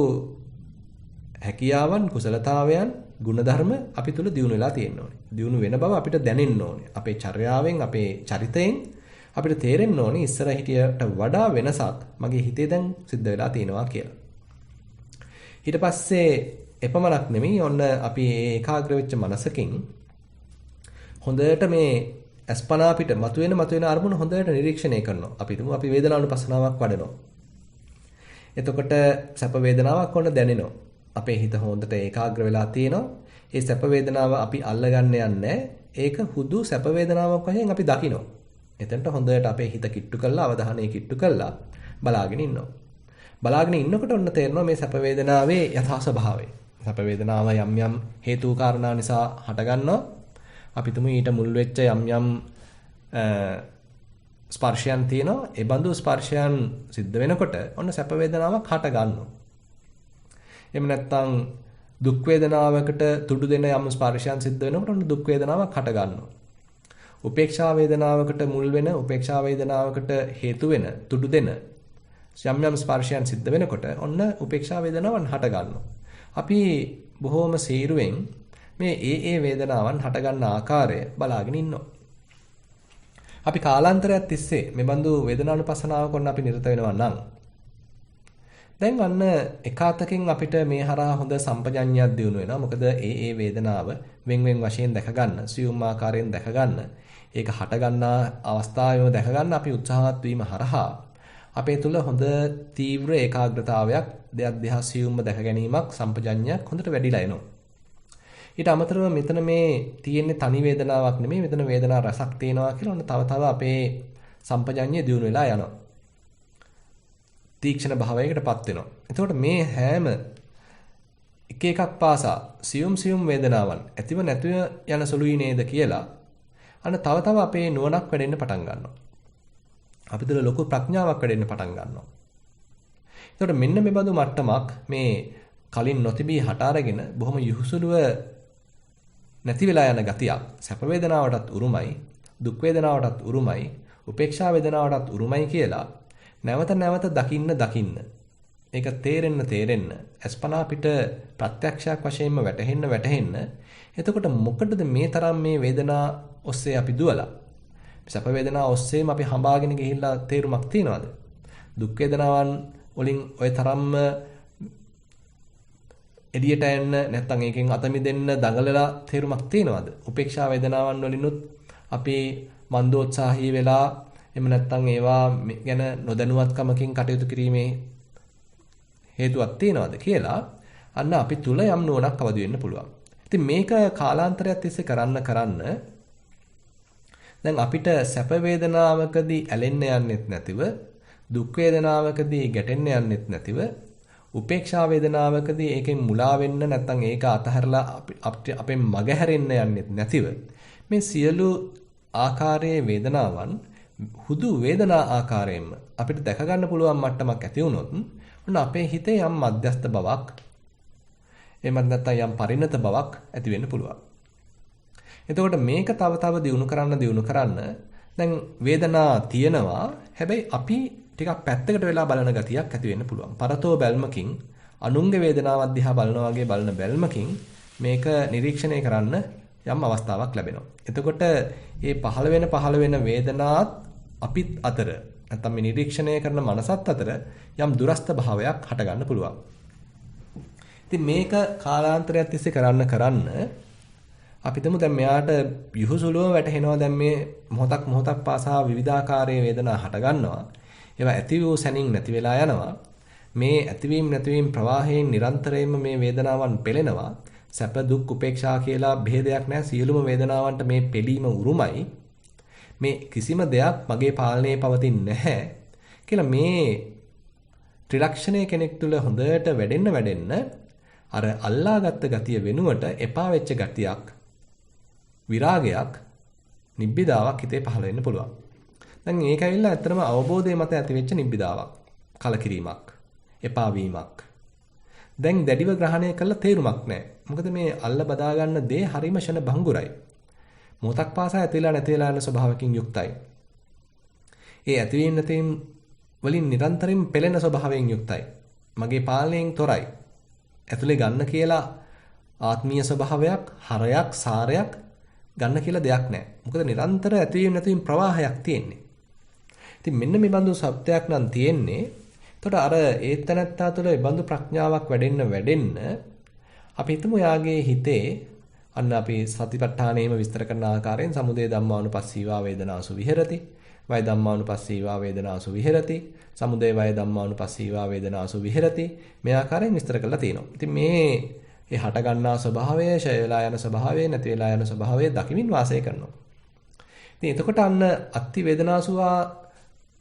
හැකියාවන්, කුසලතාවයන්, ගුණධර්ම අපි තුල දියුණු වෙලා තියෙන්න ඕනේ. දියුණු වෙන බව අපිට දැනෙන්න ඕනේ. අපේ චර්යාවෙන්, අපේ චරිතයෙන් අපිට තේරෙන්න ඕනේ ඉස්සර හිටියට වඩා වෙනසක් මගේ හිතේ දැන් සිද්ධ වෙලා තියෙනවා කියලා. ඊට පස්සේ එපමණක් නෙමෙයි ඔන්න අපි ඒකාග්‍ර වෙච්ච මනසකින් හොඳට මේ අස්පනා අපිට මතුවෙන අරමුණ හොඳට නිරීක්ෂණය කරනවා. අපි තුමු අපි වේදනානුපස්සනාවක් වඩනවා. එතකොට සැප වේදනාවක් ඔන්න දැනෙනවා. අපේ හිත හොඳට ඒකාග්‍ර වෙලා තියෙනවා. ඒ සැප වේදනාව අපි අල්ලගන්න යන්නේ. ඒක හුදු සැප වේදනාවක් වශයෙන් අපි දකිනවා. එතනට හොඳට අපේ හිත කිට්ටු කරලා අවධානය කිට්ටු කරලා බලාගෙන ඉන්නවා. බලාගෙන ඉන්නකොට ඔන්න තේරෙනවා මේ සැප වේදනාවේ යථා ස්වභාවය. සැප වේදනාව යම් යම් හේතු කාරණා නිසා හටගන්නවා. අපි තුමු ඊට මුල් වෙච්ච යම් ස්පර්ශයන් තියෙනවා. ඒ බඳු ස්පර්ශයන් සිද්ධ වෙනකොට ඔන්න සැප වේදනාවක් හට ගන්නවා. එහෙම නැත්නම් දුක් වේදනාවකට තුඩු දෙන යම් ස්පර්ශයන් සිද්ධ වෙනකොට ඔන්න දුක් වේදනාවක් හට ගන්නවා. උපේක්ෂා වේදනාවකට මුල් වෙන, උපේක්ෂා වේදනාවකට හේතු වෙන, තුඩු දෙන යම් ස්පර්ශයන් සිද්ධ වෙනකොට ඔන්න උපේක්ෂා වේදනාවන් හට ගන්නවා. අපි බොහොම සීරුවෙන් මේ ඒ වේදනාවන් හට ගන්න ආකාරය බලාගෙන ඉන්නවා. අපි කාලාන්තරයක් තිස්සේ මේ බඳු වේදනානුපස්සනාවක ඔන්න අපි නිරත වෙනවා නම් දැන් අන්න එකාතකින් අපිට මේ හරහා හොඳ සම්පජඤ්ඤයක් දිනු වෙනවා. මොකද ඒ වේදනාව වෙන් වශයෙන් දැක ගන්න, සියුම් ආකාරයෙන් දැක ගන්න, ඒක හට ගන්නා අවස්ථාවෙම දැක ගන්න අපි උත්සාහවත් වීම හරහා අපේ තුල හොඳ තීව්‍ර ඒකාග්‍රතාවයක්, දෙයක් දිහා සියුම්ව දැක ගැනීමක්, සම්පජඤ්ඤයක් හොඳට වැඩිලා එනවා. ඊට අමතරව මෙතන මේ තියෙන්නේ තනි වේදනාවක් නෙමෙයි, මෙතන වේදනා රසක් තියෙනවා කියලා ඔන්න තව අපේ සම්පජඤ්ඤය දියුණු වෙලා යනවා. තීක්ෂණ භාවයකටපත් වෙනවා. එතකොට මේ හැම එකක් පාසා සියුම් වේදනාවන් ඇතිව නැතිව යන සුළුයි නේද කියලා අන්න තව අපේ නුවණක් වැඩෙන්න පටන් ගන්නවා. අපි තුළ ලොකු ප්‍රඥාවක් වැඩෙන්න පටන් ගන්නවා. එතකොට මෙන්න මේ බඳු මට්ටමක් මේ කලින් නොතිබී හට අරගෙන බොහොම යහුසුලුව නැති වෙලා යන ගතියක් සැප වේදනාවටත් උරුමයි, දුක් වේදනාවටත් උරුමයි, උපේක්ෂා වේදනාවටත් උරුමයි කියලා නැවත දකින්න ඒක තේරෙන්න අස්පනා පිට ප්‍රත්‍යක්ෂයක් වශයෙන්ම වැටහෙන්න එතකොට මොකටද මේ තරම් මේ වේදනා ඔස්සේ අපි දුවලා සැප වේදනා ඔස්සේම අපි හඹාගෙන ගිහිල්ලා තේරුමක් තියනවාද? දුක් වේදනාවන් වලින් ওই තරම්ම එළියට එන්න නැත්නම් ඒකෙන් අත මිදෙන්න දඟලලා තේරුමක් තියෙනවද? උපේක්ෂා වේදනාවන් වලිනුත් අපි මන්දෝත්සාහී වෙලා එහෙම නැත්නම් ඒවා ගැන නොදැනුවත්කමකින් කටයුතු කිරීමේ හේතුවක් තියනවාද කියලා අන්න අපි තුල යම් නුවණක් අවදි වෙන්න පුළුවන්. ඉතින් මේක කාලාන්තරයක් තිස්සේ කරන්න දැන් අපිට සැප වේදනාවකදී ඇලෙන්න යන්නෙත් නැතිව දුක් වේදනාවකදී ගැටෙන්න යන්නෙත් නැතිව උපේක්ෂා වේදනාවකදී ඒකෙන් මුලා වෙන්න නැත්නම් ඒක අතහැරලා අපෙන් මගහැරෙන්න යන්නෙත් නැතිව මේ සියලු ආකාරයේ වේදනාවන් හුදු වේදනා ආකාරයෙන්ම අපිට දැක ගන්න පුළුවන් මට්ටමක් ඇති වුණොත් ඔන්න අපේ හිතේ යම් මධ්‍යස්ථ බවක් එහෙම නැත්නම් යම් පරිණත බවක් ඇති වෙන්න පුළුවන්. එතකොට මේක තව දියුණු කරන්න දැන් වේදනා තියෙනවා. හැබැයි අපි ටිකක් පැත්තකට වෙලා බලන ගතියක් ඇති වෙන්න පුළුවන්. පරතෝ බැල්මකින් අනුන්ගේ වේදනාවක් දිහා බලනවා වගේ බලන බැල්මකින් මේක නිරීක්ෂණය කරන්න යම් අවස්ථාවක් ලැබෙනවා. එතකොට මේ පහළ වෙන වේදනාත් අපිත් අතර නැත්නම් මේ නිරීක්ෂණය කරන මනසත් අතර යම් දුරස්ත භාවයක් හට ගන්න පුළුවන්. ඉතින් මේක කාලාන්තරයක් තිස්සේ කරන්න අපි හිතමු දැන් මෙයාට යහුසුලුව වැටහෙනවා දැන් මේ මොහොතක් පාසා විවිධාකාරයේ වේදනා හට ගන්නවා. ඒවා ඇති වූ සැනින් නැති වෙලා යනවා. මේ ඇතිවීම නැතිවීම ප්‍රවාහයෙන් නිරන්තරයෙන්ම මේ වේදනාවන් පෙළෙනවා. සැප දුක් උපේක්ෂා කියලා භේදයක් නැහැ. සියලුම වේදනාවන්ට මේ පෙළීම උරුමයි. මේ කිසිම දෙයක් මගේ පාලනයේ පවතින්නේ නැහැ කියලා මේ ත්‍රිලක්ෂණයේ කෙනෙක් තුළ හොඳට වැඩෙන්න අර අල්ලාගත්ත ගතිය වෙනුවට එපා වෙච්ච ගතියක් විරාගයක් නිබ්බිදාවක් හිතේ පහළ වෙන්න පුළුවන්. දැන් මේක ඇවිල්ලා ඇත්තටම අවබෝධය මත ඇති වෙච්ච නිබ්බිදාවක්, කලකිරීමක්, එපා වීමක්. දැන් දැඩිව ග්‍රහණය කළ තේරුමක් නැහැ. මොකද මේ අල්ල බදා ගන්න දේ හරිම ෂණ භංගුරයි. මොහොතක් පාසා ඇතිලා නැතිලා යන ස්වභාවකින් යුක්තයි. ඒ ඇතිවීම නැතිවීම වලින් නිරන්තරයෙන් පෙළෙන ස්වභාවයෙන් යුක්තයි. මගේ පාලනයෙන් තොරයි. ඇතුලේ ගන්න කියලා ආත්මීය ස්වභාවයක්, හරයක්, සාරයක් ගන්න කියලා දෙයක් නැහැ. මොකද නිරන්තර ඇතිවීම නැතිවීම ප්‍රවාහයක් තියෙන්නේ. ඉතින් මෙන්න මේ බඳු සත්‍යයක් නම් තියෙන්නේ. එතකොට අර ඒතනත්තා තුළ මේ බඳු ප්‍රඥාවක් වැඩෙන්න අපි හිතමු යාගේ හිතේ අන්න අපි සතිපට්ඨානෙම විස්තර කරන ආකාරයෙන් සමුදය ධම්මානුපස්සීවා වේදනාසු විහෙරති, වය ධම්මානුපස්සීවා වේදනාසු විහෙරති, සමුදය වය ධම්මානුපස්සීවා වේදනාසු විහෙරති මේ ආකාරයෙන් විස්තර කරලා තියෙනවා. ඉතින් මේ හට ගන්නා ස්වභාවය, ෂය වෙලා යන ස්වභාවය, නැති වෙලා යන ස්වභාවය දකිමින් වාසය කරනවා. ඉතින් එතකොට අන්න අත්ති වේදනාසුවා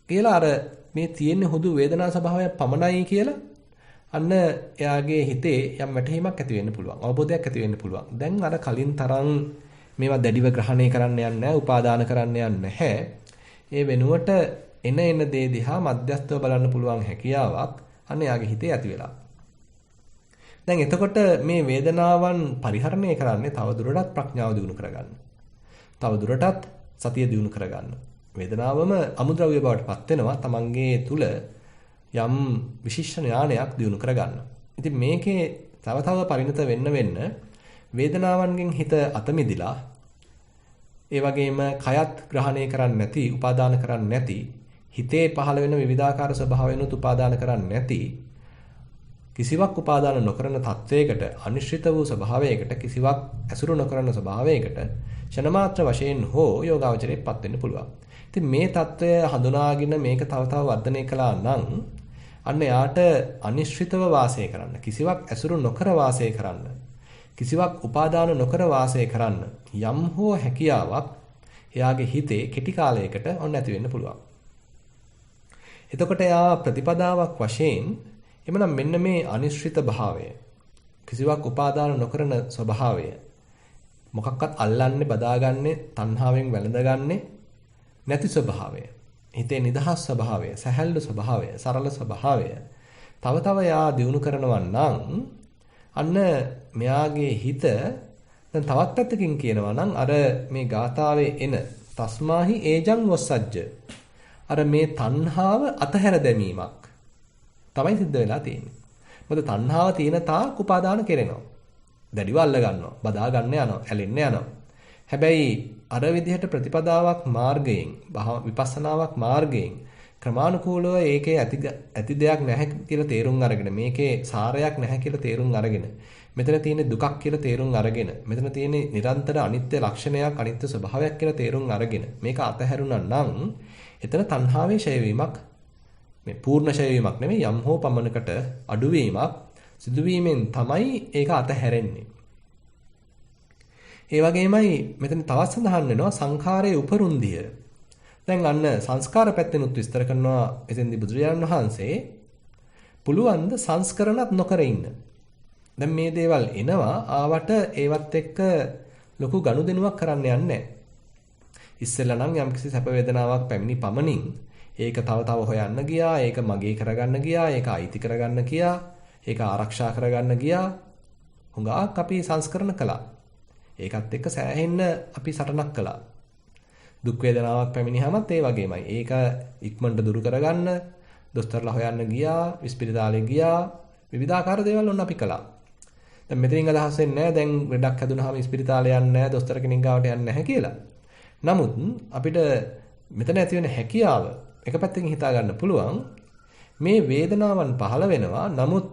කියලා අර මේ තියෙන හුදු වේදනා ස්වභාවය පමණයි කියලා අන්න එයාගේ හිතේ යම් වැටහීමක් ඇති වෙන්න පුළුවන්. අවබෝධයක් ඇති වෙන්න පුළුවන්. දැන් අර කලින් තරම් මේවා දැඩිව ග්‍රහණය කරන්න යන්නේ නැහැ, උපාදාන කරන්න යන්නේ නැහැ. ඒ වෙනුවට එන දේ දිහා මධ්‍යස්තව බලන්න පුළුවන් හැකියාවක් අන්න එයාගේ හිතේ ඇති වෙලා. දැන් එතකොට මේ වේදනාවන් පරිහරණය කරන්නේ තව දුරටත් ප්‍රඥාව දියුණු කරගන්න. තව දුරටත් සතිය දියුණු කරගන්න. වේදනාවම අමුද්‍රව්‍ය බවට පත් වෙනවා තමන්ගේ තුල යම් විශිෂ්ට ඥානයක් දියුණු කරගන්න. ඉතින් මේකේ තව පරිණත වෙන්න වේදනාවන්ගෙන් හිත අත මිදිලා ඒ වගේම කයත් ග්‍රහණය කරන්නේ නැති, උපාදාන කරන්නේ නැති, හිතේ පහළ වෙන විවිධාකාර ස්වභාවයන්ුත් උපාදාන කරන්නේ නැති කිසිවක් උපාදාන නොකරන තත්වයකට, අනිශ්චිත වූ ස්වභාවයකට, කිසිවක් ඇසුරු නොකරන ස්වභාවයකට ෂණමාත්‍ර වශයෙන් හෝ යෝගාවචරයේපත් වෙන්න පුළුවන්. ඉතින් මේ తত্ত্বය හඳුනාගෙන මේක තව වර්ධනය කළා නම් අන්න යාට අනිශ්චිතව වාසය කරන්න, කිසිවක් ඇසුරු නොකර වාසය කරන්න, කිසිවක් උපාදාන නොකර වාසය කරන්න යම් හෝ හැකියාවක් එයාගේ හිතේ කෙටි කාලයකට ඔන්න ඇති වෙන්න පුළුවන්. එතකොට යා ප්‍රතිපදාවක් වශයෙන් එමනම් මෙන්න මේ අනිශ්චිත භාවය, කිසිවක් උපාදාන නොකරන ස්වභාවය, මොකක්වත් අල්ලන්නේ, බදාගන්නේ, තණ්හාවෙන් වැළඳගන්නේ නැති ස්වභාවය, හිතේ නිදහස් ස්වභාවය, සැහැල්ලු ස්වභාවය, සරල ස්වභාවය තව යා දියුණු කරනවා නම් අන්න මෙයාගේ හිත දැන් තවත් පැත්තකින් කියනවා නම් අර මේ ගාථාවේ එන තස්මාහි ඒජං වස්සජ්ජ අර මේ තණ්හාව අතහැර දැමීමක් තමයි සිද්ධ වෙලා තියෙන්නේ. මොකද තණ්හාව තියෙන තාක් උපාදාන කෙරෙනවා. දැඩිව අල්ල ගන්නවා, බදා ගන්න යනවා, ඇලෙන්න යනවා. හැබැයි අර විදිහට ප්‍රතිපදාවක් මාර්ගයෙන්, විපස්සනාවක් මාර්ගයෙන් ක්‍රමානුකූලව ඒකේ ඇති දෙයක් නැහැ කියලා තේරුම් අරගෙන, මේකේ සාරයක් නැහැ කියලා තේරුම් අරගෙන මෙතන තියෙන දුකක් කියලා තේරුම් අරගෙන මෙතන තියෙන නිරන්තර අනිත්‍ය ලක්ෂණයක් අනිත්‍ය ස්වභාවයක් කියලා තේරුම් අරගෙන මේක අතහැරුණා නම් එතන තණ්හාවේ ඡය වීමක් මේ පූර්ණ ඡය වීමක් නෙමෙයි යම් හෝ පමණකට අඩුවීමක් සිදුවීමෙන් තමයි ඒක අතහැරෙන්නේ. ඒ වගේමයි මෙතන තවත් සඳහන් වෙනවා සංඛාරයේ උපරුන්දිය. දැන් අන්න සංස්කාර පැත්තෙනුත් විස්තර කරනවා එතෙන්දී බුදුරජාණන් වහන්සේ පුළුවන් ද සංස්කරණත් නොකර ඉන්න. දැන් මේ දේවල් එනවා ආවට ඒවත් එක්ක ලොකු ගනුදෙනුවක් කරන්න යන්නේ නැහැ. ඉස්සෙල්ලා නම් යම්කිසි සැප වේදනාවක් පැමිණි පමණින් ඒක තව හොයන්න ගියා, ඒක මගේ කරගන්න ගියා, ඒක අයිති කරගන්න ගියා, ඒක ආරක්ෂා කරගන්න ගියා. හුඟක් අපි සංස්කරණ කළා. ඒකත් එක්ක සෑහෙන්න අපි සටනක් කළා. දුක් වේදනාවක් පැමිණියාමත් ඒ වගේමයි. ඒක ඉක්මනට දුරු කරගන්න දොස්තරලා හොයන්න ගියා, විස්පිරිතාලේ ගියා, විවිධාකාර දේවල් ඔන්න අපි කළා. දැන් මෙතනින් අදහස් වෙන්නේ නැහැ දැන් ලෙඩක් හැදුනහම විස්පිරිතාලේ යන්නේ නැහැ, දොස්තර කෙනෙක් ගාවට යන්නේ නැහැ කියලා. නමුත් අපිට මෙතන ඇති වෙන හැකියාව එක පැත්තකින් හිතා ගන්න පුළුවන් මේ වේදනාවන් පහළ වෙනවා. නමුත්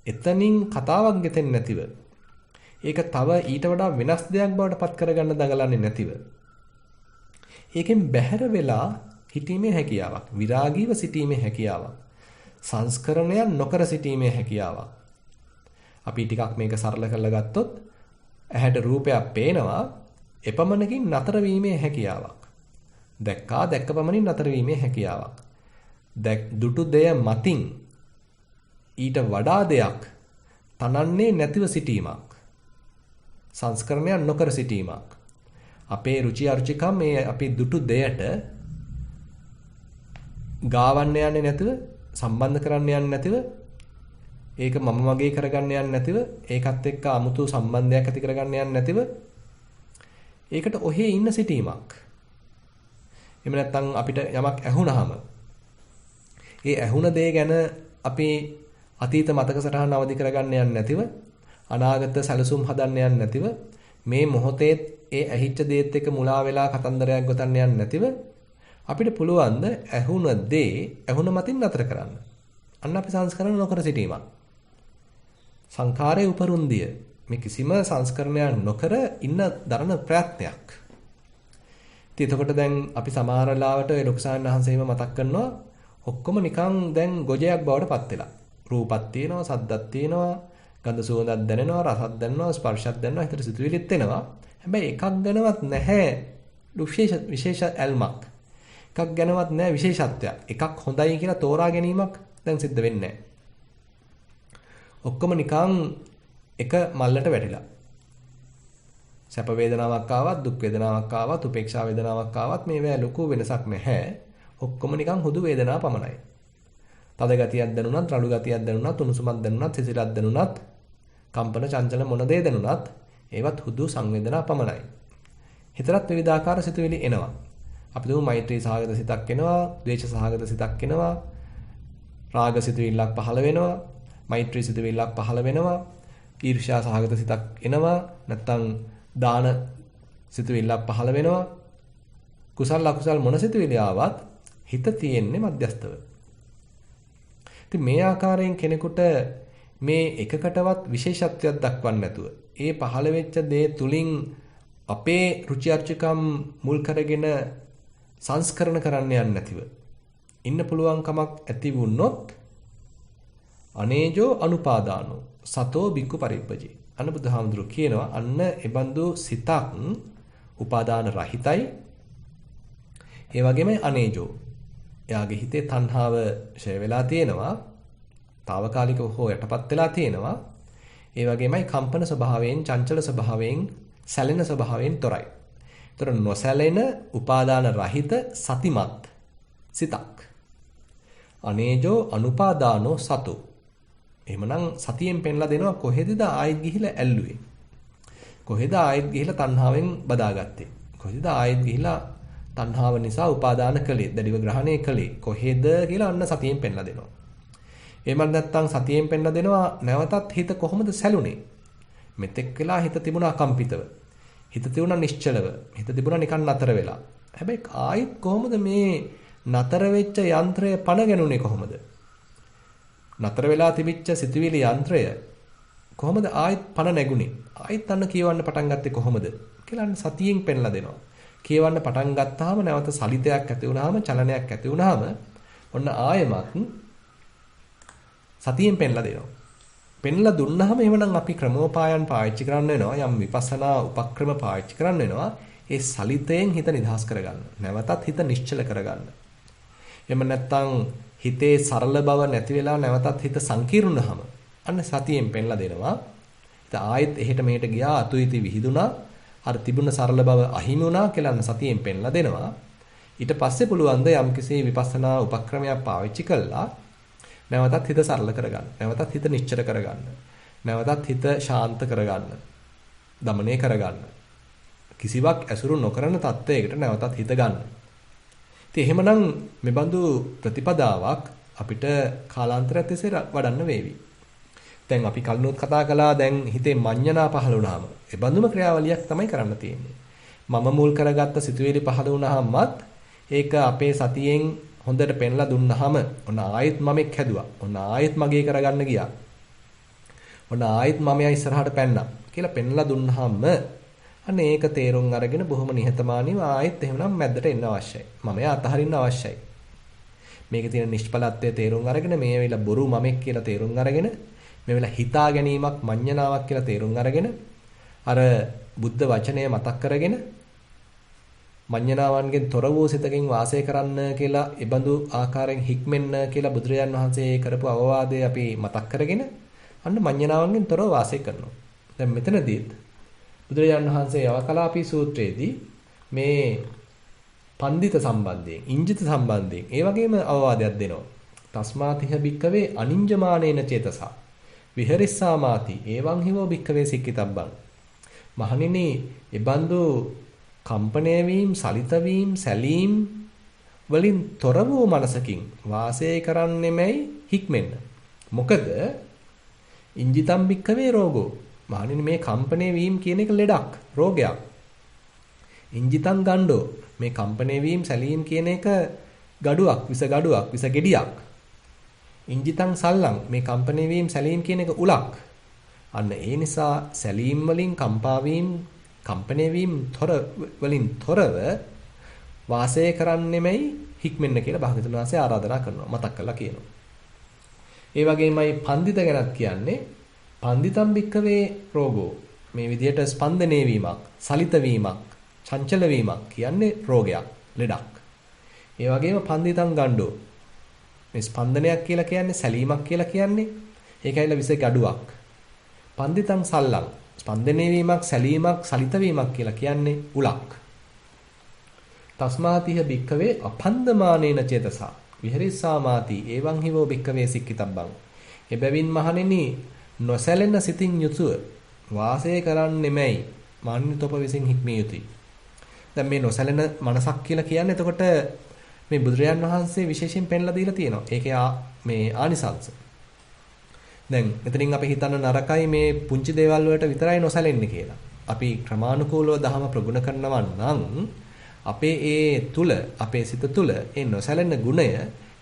එතනින් කතාවක් ගෙතෙන්නේ නැතිව ඒක තව ඊට වඩා වෙනස් දෙයක් බවට පත් කරගන්න දඟලන්නේ නැතිව ඒකෙන් බැහැර වෙලා හිතීමේ හැකියාවක්, විරාගීව සිටීමේ හැකියාවක්, සංස්කරණයන් නොකර සිටීමේ හැකියාවක්. අපි ටිකක් මේක සරල කරලා ගත්තොත් ඇහැට රූපයක් පේනවා එපමණකින් නතර වීමේ හැකියාවක්. දැක්ක පමණින් නතර වීමේ හැකියාවක්. දුටු දෙය මතින් ඊට වඩා දෙයක් තනන්නේ නැතිව සිටීමක්. සංස්කරණයන් නොකර සිටීමක්. අපේ රුචි අරුචිකම් මේ අපි දුටු දෙයට ගාවන්න යන්නේ නැතිව, සම්බන්ධ කරන්න යන්නේ නැතිව, ඒක මම මගේ කරගන්න යන්නේ නැතිව, ඒකත් එක්ක 아무තු සම්බන්ධයක් ඇති කරගන්න යන්නේ නැතිව ඒකට ඔහේ ඉන්න සිටීමක්. එහෙම නැත්නම් අපිට යමක් ඇහුණාම ඒ ඇහුණ දේ ගැන අපි අතීත මතක සටහන් අවදි කරගන්න යන්නේ නැතිව, අනාගත සැලසුම් හදන්න යන්නේ නැතිව, මේ මොහොතේ ඒ ඇහිච්ච දේත් එක්ක මුලා වෙලා කතන්දරයක් ගොතන්න යන්නේ නැතිව අපිට පුළුවන් ද ඇහුණ දේ ඇහුණ මතින් නතර කරන්න. අන්න අපි සංස්කරණ නොකර සිටීමක්. සංඛාරයේ උපරුන්දිය. මේ කිසිම සංස්කරණයක් නොකර ඉන්න දරන ප්‍රයත්නයක්. ඉතින් එතකොට දැන් අපි සමහර ලාවට ඒ ලොකුසාන් වහන්සේම මතක් කරනවා ඔක්කොම නිකන් දැන් ගොජයක් බවට පත් වෙලා. රූපක් තියෙනවා, සද්දක් තියෙනවා, ගඳ සුවඳක් දැනෙනවා, රසක් දැනෙනවා, ස්පර්ශයක් දැනෙනවා, හිතට සිතුවිලිත් එනවා. හැබැයි එකක් ගැනවත් නැහැ විශේෂ ඇල්මක්. එකක් ගැනවත් නැහැ විශේෂත්වයක්. එකක් හොඳයි කියලා තෝරා ගැනීමක් දැන් සිද්ධ වෙන්නේ නැහැ. ඔක්කොම නිකන් එක මල්ලට වැටිලා. සැප වේදනාවක් ආවත්, දුක් වේදනාවක් ආවත්, උපේක්ෂා වේදනාවක් ආවත් මේවා ලොකු වෙනසක් නැහැ. ඔක්කොම නිකන් හුදු වේදනා පමණයි. තද ගතියක් දැනුණත්, රළු ගතියක් දැනුණත්, උණුසුමක් දැනුණත්, සිසිලක් දැනුණත්, කම්පන චංචල මොන දේ දැනුණත් ඒවත් හුදු සංවේදනා පමණයි. හිතරත් විවිධාකාර සිතුවිලි එනවා. අපි දුමු මෛත්‍රී සහගත සිතක් එනවා, ද්වේෂ සහගත සිතක් එනවා, රාග සිතුවිල්ලක් පහළ වෙනවා, මෛත්‍රී සිතුවිල්ලක් පහළ වෙනවා, ඊර්ෂ්‍යා සහගත සිතක් එනවා, නැත්තම් දාන සිතුවිල්ලක් පහළ වෙනවා. කුසල අකුසල මොන සිතුවිලි ආවත් හිත තියෙන්නේ මධ්‍යස්තව. ඉතින් මේ ආකාරයෙන් කෙනෙකුට මේ එකකටවත් විශේෂත්වයක් දක්වන්න නැතුව ඒ පහළ වෙච්ච දේ තුලින් අපේ රුචි අරුචිකම් මුල් කරගෙන සංස්කරණ කරන්න යන්නේ නැතිව ඉන්න පුළුවන් කමක් ඇති වුණොත් අනේජෝ අනුපාදානෝ සතෝ බික්කු පරිප්පජි. අන්න බුදුහාමුදුරුවෝ කියනවා අන්න එබඳු සිතක් උපාදාන රහිතයි. ඒ වගේම අනේජෝ එයාගේ හිතේ තණ්හාව ෂය වෙලා තියෙනවා. తాවකාලිකව හෝ යටපත් වෙලා තියෙනවා. ඒ වගේමයි කම්පන ස්වභාවයෙන්, චංචල ස්වභාවයෙන්, සැලෙන ස්වභාවයෙන් තොරයි. ඒතර නොසැලෙන උපාදාන රහිත සතිමත් සිතක්. අනේජෝ අනුපාදානෝ සතු. එහෙමනම් සතියෙන් පෙන්ලා දෙනවා කොහෙදද ආයෙත් ගිහිලා ඇල්ලුවේ. කොහෙද ආයෙත් ගිහිලා තණ්හාවෙන් බදාගත්තේ. කොහෙද ආයෙත් ගිහිලා තණ්හාව නිසා උපාදාන කළේ, දැඩිව ග්‍රහණය කළේ. කොහෙද කියලා අන්න සතියෙන් පෙන්ලා දෙනවා. එහෙම නැත්නම් සතියෙන් පෙන්ලා දෙනවා නැවතත් හිත කොහොමද සැලුනේ. මෙතෙක් වෙලා හිත තිබුණා අකම්පිතව. හිත තිබුණා නිශ්චලව. හිත තිබුණා නිකන් නතර වෙලා. හැබැයි ආයෙත් කොහොමද මේ නතර වෙච්ච යන්ත්‍රය පණ ගැනුනේ කොහොමද? නතර වෙලා තිබිච්ච සිතුවිලි යන්ත්‍රය කොහොමද ආයෙත් පණ නැගුණේ? ආයෙත් අන්න කියවන්න පටන් ගත්තේ කොහොමද? කියලා අන්න සතියෙන් පෙන්ලා දෙනවා. කියවන්න පටන් ගත්තාම නැවත සලිතයක් ඇති වුනහම චලනයක් ඇති වුනහම ඔන්න ආයෙමත් සතියෙන් පෙන්ලා දෙනවා. පෙන්ලා දුන්නාම එහෙමනම් අපි ක්‍රමෝපායන් පාවිච්චි කරන්න වෙනවා. යම් විපස්සනා උපක්‍රම පාවිච්චි කරන්න වෙනවා. ඒ සලිතයෙන් හිත නිදහස් කරගන්න. නැවතත් හිත නිශ්චල කරගන්න. එහෙම නැත්නම් හිතේ සරල බව නැති වෙලා නැවතත් හිත සංකීර්ණ වුනහම අන්න සතියෙන් පෙන්ලා දෙනවා. හිත ආයෙත් එහෙට මෙහෙට ගියා අතුයිති විහිදුනා. අර තිබුණ සරල බව අහිමි වුණා කියලා සතියෙන් පෙන්ලා දෙනවා. ඊට පස්සේ පුළුවන් ද යම්කිසි විපස්සනා උපක්‍රමයක් පාවිච්චි කළා නැවතත් හිත සරල කරගන්න. නැවතත් හිත නිශ්චල කරගන්න. නැවතත් හිත ශාන්ත කරගන්න. දමනය කරගන්න. කිසිවක් ඇසුරු නොකරන තත්වයකට නැවතත් හිත ගන්න. ඉතින් එහෙමනම් මෙබඳු ප්‍රතිපදාවක් අපිට කාලාන්තරයක් තිස්සේ වඩන්න වේවි. දැන් අපි කලිනුත් කතා කළා දැන් හිතේ මඤ්ඤණා පහළ වුණාම ඒ බඳුම ක්‍රියාවලියක් තමයි කරන්න තියෙන්නේ. මම මුල් කරගත්ත සිතුවිලි පහළ වුණාමත් ඒක අපේ සතියෙන් හොඳට පෙන්ලා දුන්නාම ඔන්න ආයෙත් මමෙක් හැදුවා. ඔන්න ආයෙත් මගේ කරගන්න ගියා. ඔන්න ආයෙත් මමයා ඉස්සරහට පැන්නා කියලා පෙන්ලා දුන්නාම අන්න ඒක තේරුම් අරගෙන බොහොම නිහතමානීව ආයෙත් එහෙමනම් මැද්දට එන්න අවශ්‍යයි. මමයා අතහරින්න අවශ්‍යයි. මේකේ තියෙන නිෂ්පලත්වය තේරුම් අරගෙන මේ වෙලාව බොරු මමෙක් කියලා තේරුම් අරගෙන මේ වෙලාව හිතා ගැනීමක් මඤ්ඤණාවක් කියලා තේරුම් අරගෙන අර බුද්ධ වචනය මතක් කරගෙන මඤ්ඤණාවන්ගෙන් තොර වූ සිතකින් වාසය කරන්න කියලා ඒබඳු ආකාරයෙන් හික්මෙන්න කියලා බුදුරජාන් වහන්සේ කරපු අවවාදය අපි මතක් කරගෙන අන්න මඤ්ඤණාවන්ගෙන් තොරව වාසය කරනවා. දැන් මෙතනදීත් බුදුරජාන් වහන්සේ යවකලාපී සූත්‍රයේදී මේ පණ්ඩිත සම්බන්ධයෙන්, ඉංජිත සම්බන්ධයෙන් ඒ වගේම අවවාදයක් දෙනවා. තස්මාතිහ භික්කවේ අනිඤ්ජමානේන චේතසා විහෙරිස්සාමාති එවං හිවෝ භික්කවේ සික්කිතබ්බං. මහණෙනි, එබඳු කම්පණය වීම, සලිත වීම, සැලීම් වලින් තොර වූ මනසකින් වාසය කරන්නෙමයි හික්මෙන්න. මොකද ඉංජිතම් භික්කවේ රෝගෝ. මහණෙනි, මේ කම්පණය වීම කියන එක ලෙඩක්, රෝගයක්. ඉංජිතං ගණ්ඩෝ, මේ කම්පණය වීම, සැලීම් කියන එක ගඩුවක්, විස ගඩුවක්, විස ගෙඩියක්. ඉංජිතං සල්ලං, මේ කම්පණය වීම, සැලීම් කියන එක උලක්. අන්න ඒ නිසා සැලීම් වලින්, කම්පා වීම, කම්පණය වීම වලින් තොරව වාසය කරන්නෙමයි හික්මෙන්න කියලා භාගතුන් වහන්සේ ආරාධනා කරනවා, මතක් කරලා කියනවා. ඒ වගේමයි පන්දිත ගැනත් කියන්නේ පන්දිතම් භික්කවේ රෝගෝ. මේ විදිහට ස්පන්දනය වීමක්, සලිත වීමක්, චංචල වීමක් කියන්නේ රෝගයක්, ලෙඩක්. ඒ වගේම පන්දිතම් ගණ්ඩෝ. මේ ස්පන්දනයක් කියලා කියන්නේ, සැලීමක් කියලා කියන්නේ ඒකයිල විස ගඩුවක්. පන්දිතම් සල්ලං, ස්පන්දනය වීමක්, සැලීමක්, සලිත වීමක් කියලා කියන්නේ උලක්. තස්මාතිහ භික්කවේ අපන්දමානේන චේතසා විහෙරිස්සාමාති එවං හිවෝ භික්කවේ සික්කිතබ්බං. එබැවින් මහණෙනි, නොසැලෙන සිතින් යුතුව වාසය කරන්නෙමයි මාන්‍යතොප විසින් හික්මිය යුතුයි. දැන් මේ නොසැලෙන මනසක් කියලා කියන්නේ එතකොට මේ බුදුරජාන් වහන්සේ විශේෂයෙන් පෙන්ලා දීලා තියෙනවා. ඒකේ මේ ආනිසංස. දැන් එතනින් අපි හිතන්න නරකයි මේ පුංචි දේවල් වලට විතරයි නොසැලෙන්නේ කියලා. අපි ක්‍රමානුකූලව දහම ප්‍රගුණ කරනවා නම් අපේ අපේ සිත තුළ ඒ නොසැලෙන ගුණය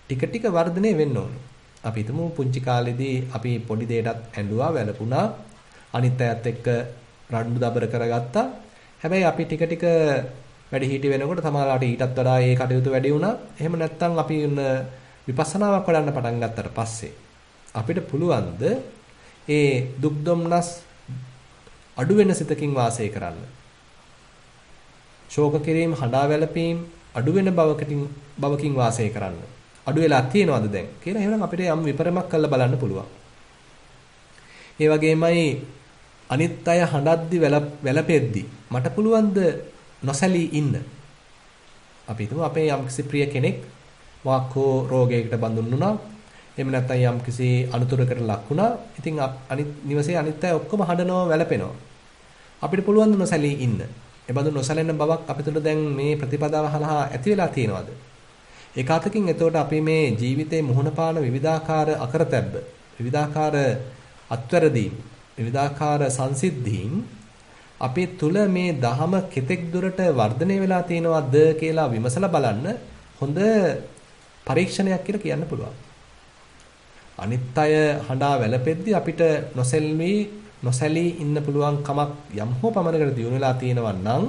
ටික ටික වර්ධනය වෙන්න ඕනේ. අපි හිතමු පුංචි කාලේදී අපි පොඩි දෙයකට ඇඬුවා, වැළපුණා, අනිත් අයත් එක්ක රණ්ඩු දබර කරගත්තා. හැබැයි අපි ටික ටික වැඩි හිටි වෙනකොට තමයිලාට ඊටත් වඩා ඒ කටයුතු වැඩි වුණා. එහෙම නැත්නම් අපි විපස්සනාවක් වඩන්න පටන් ගත්තට පස්සේ අපිට පුළුවන්ද ඒ දුක් දුම්නස් අඩු වෙන සිතකින් වාසය කරන්න? ශෝක කිරීම, හඬා වැළපීම් අඩු වෙන බවකින් වාසය කරන්න. අඩු වෙලා තියෙනවද දැන් කියලා එහෙනම් අපිට යම් විපරමක් කරලා බලන්න පුළුවන්. ඒ වගේමයි අනිත් අය හඬද්දි වැළපෙද්දි මට පුළුවන්ද නොසැලී ඉන්න? අපි හිතමු අපේ යම්කිසි ප්‍රිය කෙනෙක් මොකක් හෝ රෝගයකට බඳුන් වුණා. එහෙම නැත්නම් යම්කිසි අනුතුරකට ලක් වුණා. ඉතින් අනිත් නිවසේ අනිත් අය ඔක්කොම හඬනවා, වැළපෙනවා. අපිට පුළුවන් ද නොසැලී ඉන්න? එබඳු නොසැලෙන බවක් අපිට දැන් මේ ප්‍රතිපදාව හරහා ඇති වෙලා තියෙනවද? ඒකාතකින් එතකොට අපි මේ ජීවිතේ මුහුණ පාන විවිධාකාර අකරතැබ්බ, විවිධාකාර අත්වැරදීම්, විවිධාකාර සංසිද්ධීන් අපේ තුල මේ දහම කෙතෙක් දුරට වර්ධනය වෙලා තියෙනවද කියලා විමසලා බලන්න හොඳ පරීක්ෂණයක් කියලා කියන්න පුළුවන්. අනිත් අය හඬා වැළපෙද්දී අපිට නොසෙල්වි නොසැලී ඉන්න පුළුවන් කමක් යම් හෝ පමණකට දියුණු වෙලා තියෙනවා නම්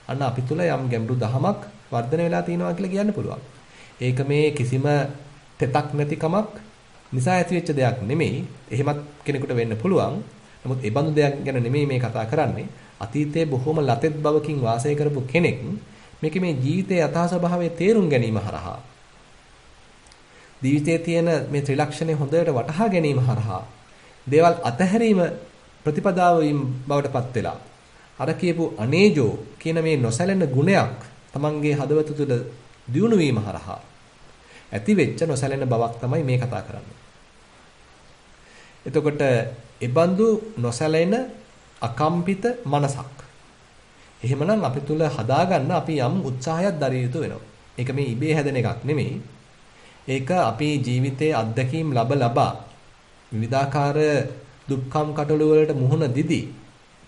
අන්න අපි තුල යම් ගැඹුරු දහමක් වර්ධනය වෙලා තියෙනවා කියලා කියන්න පුළුවන්. ඒක මේ කිසිම තෙතක් නැති කමක් නිසා ඇතිවෙච්ච දෙයක් නෙමෙයි. එහෙමත් කෙනෙකුට වෙන්න පුළුවන්. නමුත් ඒ බඳු දෙයක් ගැන නෙමෙයි මේ කතා කරන්නේ. අතීතයේ බොහොම ලතෙත් බවකින් වාසය කරපු කෙනෙක් මේක මේ ජීවිතයේ යථා ස්වභාවය තේරුම් ගැනීම හරහා ජීවිතයේ තියෙන මේ ත්‍රිලක්ෂණය හොඳට වටහා ගැනීම හරහා දේවල් අතහැරීම ප්‍රතිපදාවකින් බවට පත් වෙලා අර කියපු අනේජෝ කියන මේ නොසැලෙන ගුණයක් තමන්ගේ හදවත තුළ දියුණු වීම හරහා ඇති වෙච්ච නොසැලෙන බවක් තමයි මේ කතා කරන්නේ. එතකොට ඒබඳු නොසැලෙන අකම්පිත මනසක්. එහෙමනම් අපි තුල හදාගන්න අපි යම් උත්සාහයක් දරිය යුතු වෙනවා. ඒක මේ ඉබේ හැදෙන එකක් නෙමෙයි. ඒක අපි ජීවිතයේ අත්දැකීම් ලබා විවිධාකාර දුක්ඛම් කටළු වලට මුහුණ දිදී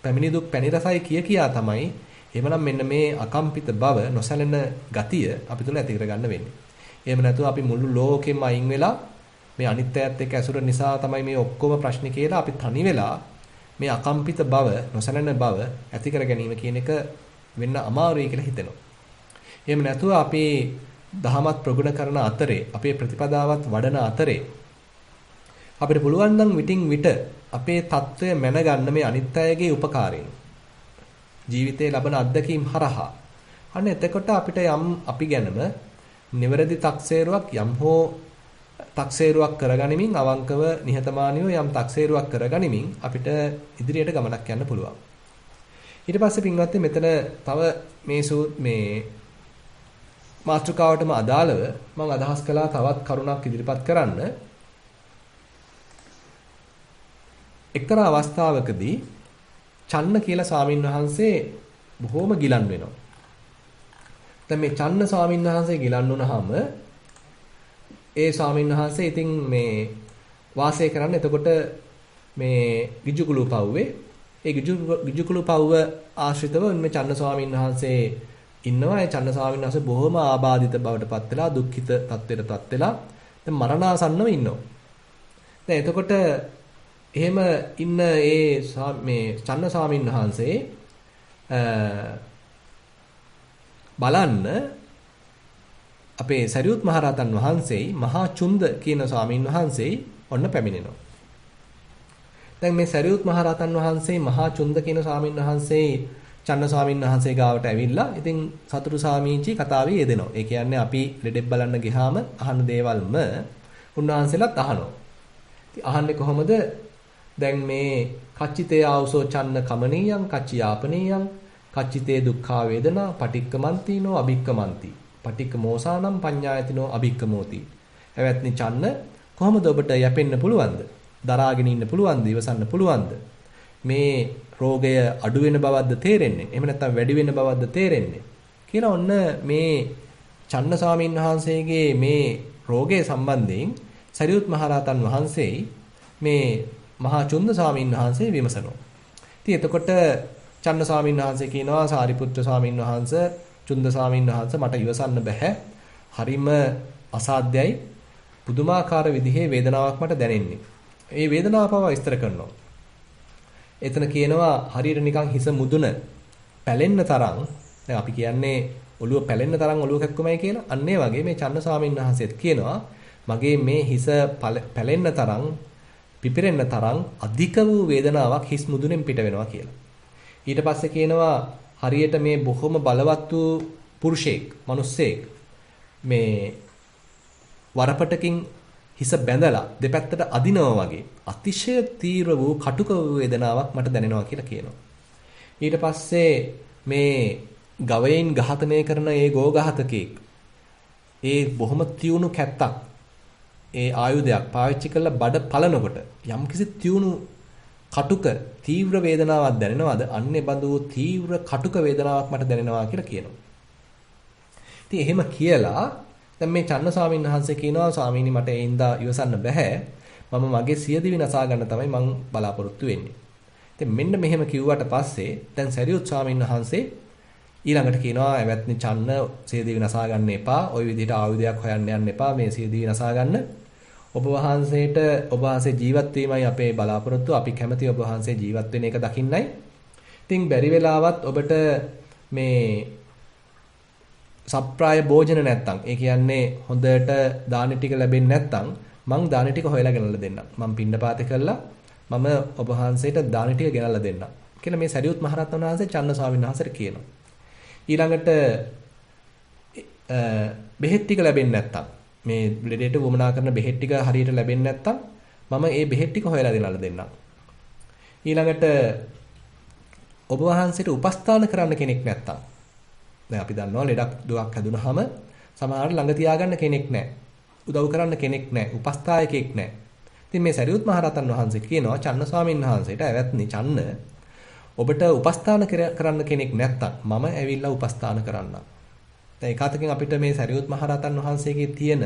පැමිණි දුක් පැණි රසයි කියා තමයි එහෙමනම් මෙන්න මේ අකම්පිත බව නොසැලෙන ගතිය අපි තුල ඇති කරගන්න වෙන්නේ. එහෙම නැතුව අපි මුළු ලෝකෙම අයින් වෙලා මේ අනිත්‍යයත් එක්ක ඇසුර නිසා තමයි මේ ඔක්කොම ප්‍රශ්න කියලා අපි තනි වෙලා මේ අකම්පිත බව නොසැලෙන බව ඇති කර ගැනීම කියන එක වෙන්න අමාරුයි කියලා හිතෙනවා. එහෙම නැතුව අපි දහමත් ප්‍රගුණ කරන අතරේ අපේ ප්‍රතිපදාවත් වඩන අතරේ අපිට පුළුවන් නම් විටින් විට අපේ తত্ত্বය මැනගන්න මේ අනිත්‍යයේ උපකාරයෙන් ජීවිතයේ ලබන අත්දැකීම් හරහා අන්න එතකොට අපිට යම් අපි ගැනම නිවැරදි තක්සේරුවක් යම් හෝ තක්සේරුවක් කරගනිමින් අවංකව නිහතමානීව යම් තක්සේරුවක් කරගනිමින් අපිට ඉදිරියට ගමනක් යන්න පුළුවන්. ඊට පස්සේ පින්වත්නි මෙතන තව මේ මාතෘකාවටම අදාළව මම අදහස් කළා තවත් කරුණක් ඉදිරිපත් කරන්න. එක්තරා අවස්ථාවකදී චන්න කියලා ස්වාමින් වහන්සේ බොහොම ගිලන් වෙනවා. දැන් මේ චන්න ස්වාමින් වහන්සේ ගිලන් වුණාම ඒ ස්වාමින් වහන්සේ ඉතින් මේ වාසය කරන්න එතකොට මේ ගිජුකුළු පව්වේ ඒ ගිජුකුළු පව්ව ආශ්‍රිතව මේ චන්න ස්වාමින් වහන්සේ ඉන්නවා. ඒ චන්න ස්වාමින් වහන්සේ බොහොම ආබාධිත බවට පත් වෙලා දුක්ඛිත තත්ත්වයට පත් වෙලා දැන් මරණාසන්නව ඉන්නවා. දැන් එතකොට එහෙම ඉන්න මේ චන්න ස්වාමින් වහන්සේ බලන්න අපේ සරියුත් මහරහතන් වහන්සේයි මහා චුන්ද කියන ස්වාමින් වහන්සේයි ඔන්න පැමිණෙනවා. දැන් මේ සරියුත් මහරහතන් වහන්සේ මහා චුන්ද කියන ස්වාමින් වහන්සේ චන්න ස්වාමින් වහන්සේ ගාවට ඇවිල්ලා ඉතින් සතුටු සාමීචි කතාවේ යෙදෙනවා. ඒ කියන්නේ අපි ලෙඩෙක් බලන්න ගියාම අහන දේවල්ම උන්වහන්සේලාත් අහනවා. ඉතින් අහන්නේ කොහොමද? දැන් මේ කච්චිතේ ආවසෝ චන්න කමනීයං කච්චි යාපනීයං කච්චිතේ දුක්ඛා වේදනා පටික්කමන්තිනෝ අභික්කමන්ති පටික්කමෝසානම් පඤ්ඤායතිනෝ අභික්කමෝති. එවත්නි චන්න කොහොමද ඔබට යැපෙන්න පුළුවන්ද? දරාගෙන ඉන්න පුළුවන්ද? ඉවසන්න පුළුවන්ද? මේ රෝගය අඩු වෙන බවක්ද තේරෙන්නේ? එහෙම නැත්නම් වැඩි වෙන බවක්ද තේරෙන්නේ? කියලා ඔන්න මේ චන්න ස්වාමීන් වහන්සේගේ මේ රෝගය සම්බන්ධයෙන් සරියුත් මහරහතන් වහන්සේයි මේ මහා චුන්ද ස්වාමීන් වහන්සේ විමසනවා. ඉතින් එතකොට චන්න ස්වාමීන් වහන්සේ කියනවා සාරිපුත්‍ර ස්වාමීන් වහන්සේ චුන්ද ස්වාමීන් වහන්සේ මට ඉවසන්න බෑ. හරිම අසාධ්‍යයි. පුදුමාකාර විදිහේ වේදනාවක් මට දැනෙන්නේ. ඒ වේදනාව පවා විස්තර කරනවා. එතන කියනවා හරියට නිකන් හිස මුදුන පැලෙන්න තරම් දැන් අපි කියන්නේ ඔළුව පැලෙන්න තරම් ඔළුව කැක්කමයි කියලා. අන්න ඒ වගේ මේ චන්න ස්වාමීන් වහන්සේත් කියනවා මගේ මේ හිස පැලෙන්න තරම් පිපිරෙන්න තරම් අධික වූ වේදනාවක් හිස් මුදුනෙන් පිට වෙනවා කියලා. ඊට පස්සේ කියනවා හරියට මේ බොහොම බලවත් වූ පුරුෂයෙක්, මිනිස්සෙක් මේ වරපටකින් හිස බැඳලා දෙපැත්තට අදිනවා වගේ අතිශය තීව්‍ර වූ කටුක වූ වේදනාවක් මට දැනෙනවා කියලා කියනවා. ඊට පස්සේ මේ ගවයින් ඝාතනය කරන ඒ ගෝඝාතකෙක් ඒ බොහොම තියුණු කැත්තක් ඒ ආයුධයක් පාවිච්චි කරලා බඩ පලනකොට යම්කිසි තියුණු කටුක තීව්‍ර වේදනාවක් දැනෙනවද? අන්නේ බඳු තීව්‍ර කටුක වේදනාවක් මට දැනෙනවා කියලා කියනවා. ඉතින් එහෙම කියලා දැන් මේ චන්න ස්වාමීන් වහන්සේ කියනවා ස්වාමීනි මට ඒ ඉඳා ඉවසන්න බෑ. මම මගේ සියදිවි නසා ගන්න තමයි මං බලාපොරොත්තු වෙන්නේ. ඉතින් මෙන්න මෙහෙම කිව්වට පස්සේ දැන් සරියුත් ස්වාමීන් වහන්සේ ඊළඟට කියනවා එවත්නි චන්න සියදිවි නසා ගන්න එපා. ওই විදිහට ආයුධයක් හොයන්න යන්න එපා. මේ සියදිවි නසා ගන්න. ඔබ වහන්සේ ජීවත් වීමයි අපේ බලාපොරොත්තුව. අපි කැමති ඔබ වහන්සේ ජීවත් වෙන එක දකින්නයි. ඉතින් බැරි වෙලාවත් ඔබට මේ සප්‍රාය භෝජන නැත්තම්, ඒ කියන්නේ හොඳට දානි ටික ලැබෙන්නේ නැත්තම් මං දානි ටික හොයලා ගෙනල්ලා දෙන්නම්. මං පින්නපාතේ කරලා මම ඔබ වහන්සේට දානි ටික ගෙනල්ලා දෙන්නම් කියලා මේ සරියුත් මහරහතන් වහන්සේ චන්න ස්වාමීන් වහන්සේට කියනවා. ඊළඟට බෙහෙත් ටික ලැබෙන්නේ නැත්තම්, මේ ලෙඩේට වමනා කරන බෙහෙත් ටික හරියට ලැබෙන්නේ නැත්තම් මම ඒ බෙහෙත් ටික හොයලා ගෙනල්ලා දෙන්නම්. ඊළඟට ඔබ වහන්සේට උපස්ථාන කරන්න කෙනෙක් නැත්තම්, දැන් අපි දන්නවා ලෙඩක් දුවක් හැදුනහම සමහරවිට ළඟ තියාගන්න කෙනෙක් නැහැ. උදව් කරන්න කෙනෙක් නැහැ. උපස්ථායකෙක් නැහැ. ඉතින් මේ සරියුත් මහරහතන් වහන්සේ කියනවා චන්න ස්වාමීන් වහන්සේට, "ඇවැත්නි චන්න, ඔබට උපස්ථාන කරන්න කෙනෙක් නැත්තම් මම ඇවිල්ලා උපස්ථාන කරන්නම්." දැන් එකතකින් අපිට මේ සරියුත් මහරහතන් වහන්සේගේ තියෙන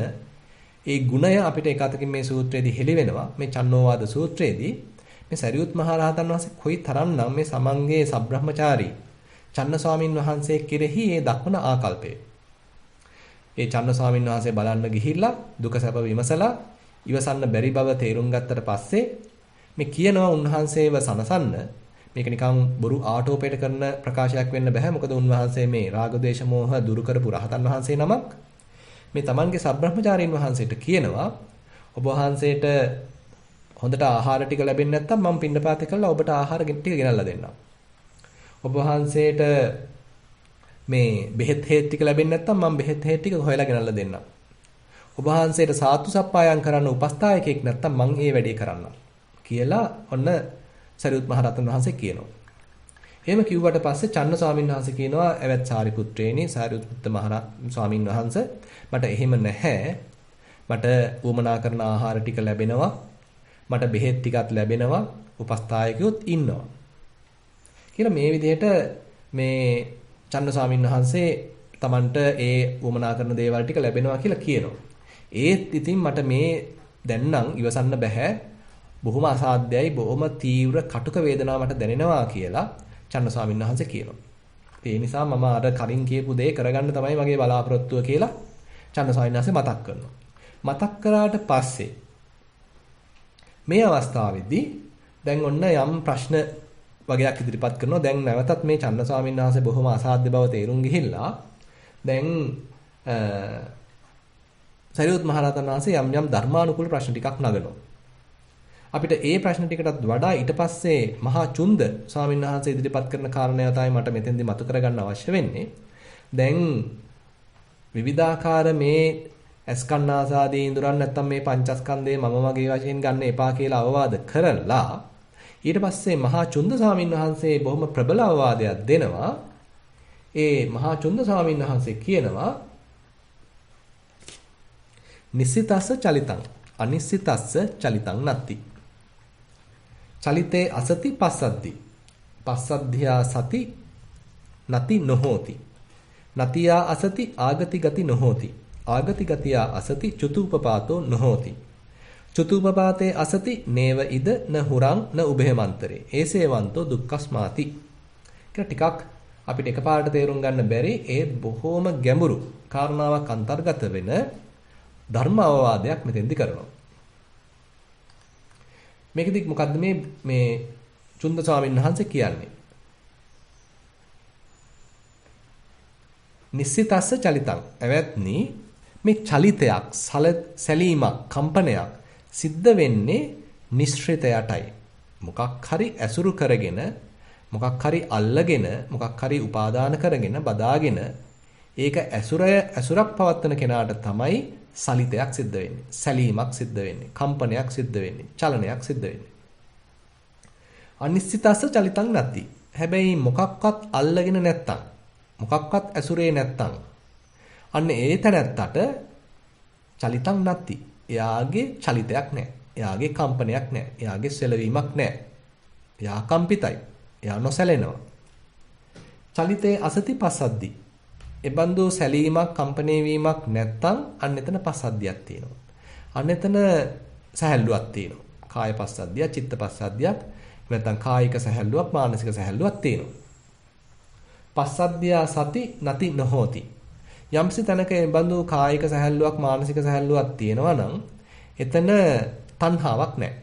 ඒ ගුණය අපිට එකතකින් මේ සූත්‍රයේදී හෙළි වෙනවා. මේ චන්නෝවාද සූත්‍රයේදී මේ සරියුත් මහරහතන් වහන්සේ කොයි තරම්නම් මේ සමන්ගේ සබ්‍රහ්මචාරී චන්න ස්වාමීන් වහන්සේ කෙරෙහි ඒ දක්වන ආකල්පය. ඒ චන්න ස්වාමීන් වහන්සේ බලන්න ගිහිල්ලා දුක සැප විමසලා ඉවසන්න බැරි බව තේරුම් ගත්තට පස්සේ මේ කියනවා උන්වහන්සේව සනසන්න. මේක නිකන් බොරු ආටෝපයට කරන ප්‍රකාශයක් වෙන්න බෑ. මොකද උන්වහන්සේ මේ රාග දේශ මොහ දුරු කරපු රහතන් වහන්සේ නමක්. මේ තමන්ගේ සබ්‍රහ්මචාරීන් වහන්සේට කියනවා, ඔබ වහන්සේට හොඳට ආහාර ටික ලැබෙන්නේ නැත්නම් මම පින්නපාතේ කරලා ඔබට ආහාර ටික ගෙනල්ලා දෙන්නම්. ඔබ වහන්සේට මේ බෙහෙත් හේත් ටික ලැබෙන්නේ නැත්නම් මම බෙහෙත් හේත් ටික හොයලා ගෙනල්ලා දෙන්නම්. ඔබ වහන්සේට සාතු සප්පායම් කරන්න උපස්ථායකෙක් නැත්නම් මං ඒ වැඩේ කරන්නම් කියලා ඔන්න සරියුත් මහරහතන් වහන්සේ කියනවා. එහෙම කිව්වට පස්සේ චන්න ස්වාමීන් වහන්සේ කියනවා, "ඇවැත් සාරිපුත්‍රේනි, සාරිපුත්ත ස්වාමීන් වහන්සේ, මට එහෙම නැහැ. මට උවමනා කරන ආහාර ටික ලැබෙනවා. මට බෙහෙත් ටිකක් ලැබෙනවා. උපස්ථායකයොත් ඉන්නවා." කියලා මේ විදිහට මේ චන්න ස්වාමීන් වහන්සේ Tamanට ඒ උවමනා කරන දේවල් ටික ලැබෙනවා කියලා කියනවා. ඒත් ඉතින් මට මේ දැන් නම් ඉවසන්න බෑ. බොහොම අසාධ්‍යයි, බොහොම තීව්‍ර කටුක වේදනාවක් මට දැනෙනවා කියලා චන්න ස්වාමීන් වහන්සේ කියනවා. ඒ නිසා මම අර කලින් කියපු දේ කරගන්න තමයි මගේ බලාපොරොත්තුව කියලා චන්න ස්වාමීන් වහන්සේ මතක් කරනවා. මතක් කරාට පස්සේ මේ අවස්ථාවේදී දැන් ඔන්න යම් ප්‍රශ්න වගේක් ඉදිරිපත් කරනවා. දැන් නැවතත් මේ චන්න ස්වාමීන් වහන්සේ බොහොම අසාධ්‍ය බව තේරුම් ගිහිල්ලා දැන් සරියුත් මහරහතන් වහන්සේ යම් යම් ධර්මානුකූල ප්‍රශ්න ටිකක් නගනවා. අපිට ඒ ප්‍රශ්න ටිකටත් වඩා ඊට පස්සේ මහා චුන්ද ස්වාමීන් වහන්සේ ඉදිරිපත් කරන කාරණය තමයි මට මෙතෙන්දී මතු කරගන්න අවශ්‍ය වෙන්නේ. දැන් විවිධාකාර මේ අස්කන්නාසාදී ඉඳුරන් නැත්තම් මේ පංචස්කන්ධය මම මගේ වශයෙන් ගන්න එපා කියලා අවවාද කරලා ඊට පස්සේ මහා චුන්ද ස්වාමීන් වහන්සේ බොහොම ප්‍රබල අවවාදයක් දෙනවා. ඒ මහා චුන්ද ස්වාමීන් වහන්සේ කියනවා, "නිස්සිතස්ස චලිතං අනිස්සිතස්ස චලිතං නත්ති. චලිතේ අසති පස්සද්දි. පස්සද්ධියා සති නති නොහෝති. නතියා අසති ආගති ගති නොහෝති. ආගති ගතියා අසති චුතූපපාතෝ නොහෝති. චුතූපපාතේ අසති නේව ඉද න හුරං න උභයමන්තරේ. ඒසේවන්තෝ දුක්ඛස්මාති." කියලා ටිකක් අපිට එකපාරට තේරුම් ගන්න බැරි ඒ බොහොම ගැඹුරු කාරණාවක් අන්තර්ගත වෙන ධර්ම අවවාදයක් මෙතෙන්දි කරනවා. මේකෙදි මොකද්ද මේ චුන්ද ස්වාමීන් වහන්සේ කියන්නේ? නිස්සිතස්ස චලිතං. එවත්නි මේ චලිතයක්, සැලීමක්, කම්පනයක් සිද්ධ වෙන්නේ නිශ්චිතයටයි. මොකක් හරි ඇසුරු කරගෙන, මොකක් හරි අල්ලගෙන, මොකක් හරි උපාදාන කරගෙන, බදාගෙන ඒක ඇසුරක් පවත්වන කෙනාට තමයි සලිතයක් සිද්ධ වෙන්නේ. සැලීමක් සිද්ධ වෙන්නේ. කම්පනයක් සිද්ධ වෙන්නේ. චලනයක් සිද්ධ වෙන්නේ. අනිශ්චිතස්ස චලිතං නැති. හැබැයි මොකක්වත් අල්ලගෙන නැත්තම්, මොකක්වත් ඇසුරේ නැත්තම් අන්න ඒ තැනත්තට චලිතං නැති. එයාගේ චලිතයක් නැහැ. එයාගේ කම්පනයක් නැහැ. එයාගේ සැලවීමක් නැහැ. එයා කම්පිතයි. එයා නොසැලෙනවා. චලිතේ අසති පස්සද්දි. එබඳු සැලීමක්, කම්පණය වීමක් නැත්තම් අන්න එතන පස්සද්ධියක් තියෙනවා. අන්න එතන සැහැල්ලුවක් තියෙනවා. කාය පස්සද්ධිය, චිත්ත පස්සද්ධියක්, නැත්තම් කායික සැහැල්ලුවක්, මානසික සැහැල්ලුවක් තියෙනවා. පස්සද්ධිය සති නැති නොහෝති. යම්සි තැනක එබඳු කායික සැහැල්ලුවක්, මානසික සැහැල්ලුවක් තියෙනවා නම් එතන තණ්හාවක් නැහැ.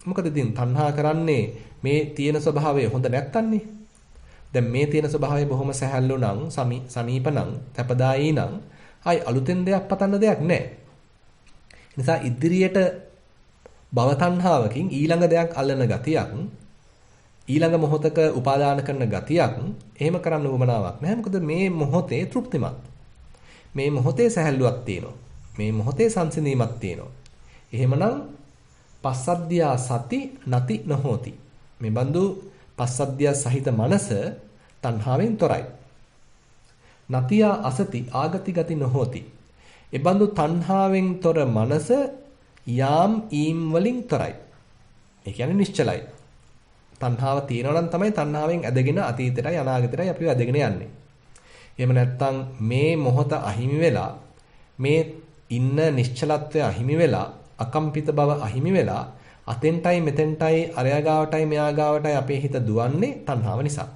මොකද ඉතින් තණ්හා කරන්නේ මේ තියෙන ස්වභාවය හොඳ නැත්තන්නේ. දැන් මේ තියෙන ස්වභාවය බොහොම සැහැල්ලු නම් සමීප නම් තපදායි නම් ආයි අලුතෙන් දෙයක් පතන්න දෙයක් නැහැ. නිසා ඉදිරියට භව තණ්හාවකින් ඊළඟ දෙයක් අල්ලන ගතියක් ඊළඟ මොහොතක උපාදාන කරන ගතියක් එහෙම කරන්න උවමනාවක් නැහැ. මොකද මේ මොහොතේ තෘප්තිමත්. මේ මොහොතේ සැහැල්ලුවක් තියෙනවා. මේ මොහොතේ සංසිඳීමක් තියෙනවා. එහෙමනම් පස්සද්ධියා සති නති නොහෝති. මේ බඳු පස්සද්ධිය සහිත මනස තණ්හාවෙන් තොරයි. නතියා අසති ආගති ගති නොහෝති. ඒ බඳු තණ්හාවෙන් තොර මනස යාම් ඊම් වලින් තොරයි. ඒ කියන්නේ නිශ්චලයි. තණ්හාව තියෙනවා නම් තමයි තණ්හාවෙන් ඇදගෙන අතීතයටයි අනාගතයටයි අපිව ඇදගෙන යන්නේ. එහෙම නැත්නම් මේ මොහොත අහිමි වෙලා මේ ඉන්න නිශ්චලත්වය අහිමි වෙලා අකම්පිත බව අහිමි වෙලා අතෙන්ටයි මෙතෙන්ටයි අරයා ගාවටයි මෙයා ගාවටයි අපේ හිත දුවන්නේ තණ්හාව නිසා.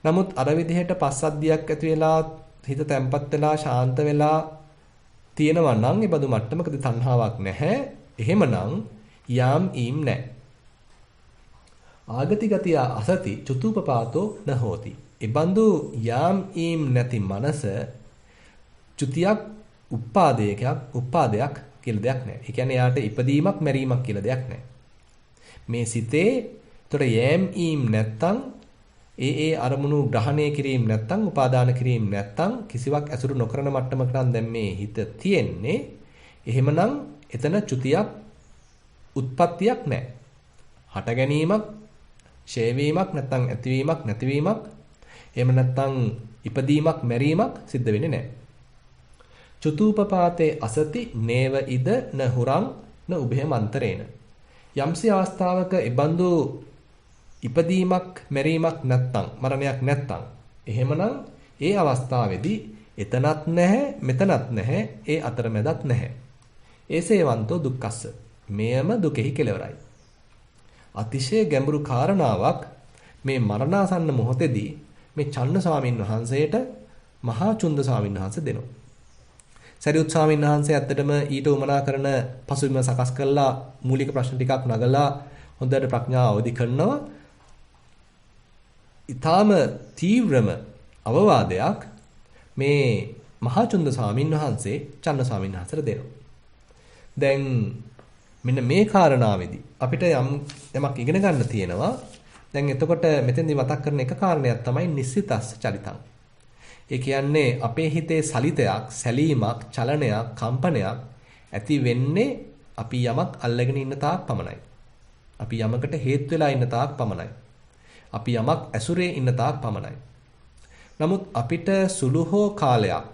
නමුත් අර විදිහට පස්සද්ධියක් ඇති වෙලා හිත තැම්පත් වෙලා ශාන්ත වෙලා තියෙනවා නම් ඒ බඳු මට්ටමකදී තණ්හාවක් නැහැ. එහෙමනම් යාම් ඊම් නැහැ. ආගති ගතිය අසති චුතුපපාතෝ නහෝති. ඒ බඳු යාම් ඊම් නැති මනස චුතියක් උපාදයක් කියලා දෙයක් නැහැ. ඒ කියන්නේ යාට ඉපදීමක් මැරීමක් කියලා දෙයක් නැහැ. මේ සිතේ ତොර යෑම් ඊම් නැත්තම් ඒ අරමුණු ග්‍රහණය කිරීම නැත්තම් උපාදාන කිරීම නැත්තම් කිසිවක් ඇසුරු නොකරන මට්ටමකට නම් දැන් මේ හිත තියෙන්නේ. එහෙමනම් එතන චුතියක් උත්පත්තියක් නැහැ. හට ගැනීමක්, ඡේ වීමක් නැත්තම් ඇතිවීමක් නැතිවීමක් එහෙම නැත්තම් ඉපදීමක් මැරීමක් සිද්ධ වෙන්නේ නැහැ. චුතූපපාතේ අසති නේව ඉද න හුරං න උභය මන්තරේන. යම්සි අවස්ථාවක ඉබඳු ඉපදීමක් මැරීමක් නැත්තම් මරණයක් නැත්තම් එහෙමනම් ඒ අවස්ථාවේදී එතනත් නැහැ මෙතනත් නැහැ ඒ අතරමැදත් නැහැ. ඒසේවන්තෝ දුක්ඛස්ස. මෙයම දුකෙහි කෙලවරයි. අතිශය ගැඹුරු කාරණාවක් මේ මරණාසන්න මොහොතේදී මේ චන්න ස්වාමීන් වහන්සේට මහා චුන්ද ස්වාමීන් වහන්සේ දෙනවා. සරියුත් ස්වාමීන් වහන්සේ ඇත්තටම ඊට උමනා කරන පසුබිම සකස් කරලා මූලික ප්‍රශ්න ටිකක් නගලා හොඳට ප්‍රඥාව අවදි කරනවා. ඊටාම තීව්‍රම අවවාදයක් මේ මහා චුන්ද ස්වාමීන් වහන්සේ චන්න ස්වාමීන් වහන්සේට දෙනවා. දැන් මෙන්න මේ කාරණාවේදී අපිට යමක් ඉගෙන ගන්න තියෙනවා. දැන් එතකොට මෙතෙන්දී මතක් කරන එක කාරණයක් තමයි නිස්සිතස්ස චරිතං. ඒ කියන්නේ අපේ හිතේ සලිතයක්, සැලීමක්, චලනයක්, කම්පනයක් ඇති වෙන්නේ අපි යමක් අල්ලගෙන ඉන්න තාක් පමණයි. අපි යමකට හේතු වෙලා ඉන්න තාක් පමණයි. අපි යමක් ඇසුරේ ඉන්න තාක් පමණයි. නමුත් අපිට සුළු හෝ කාලයක්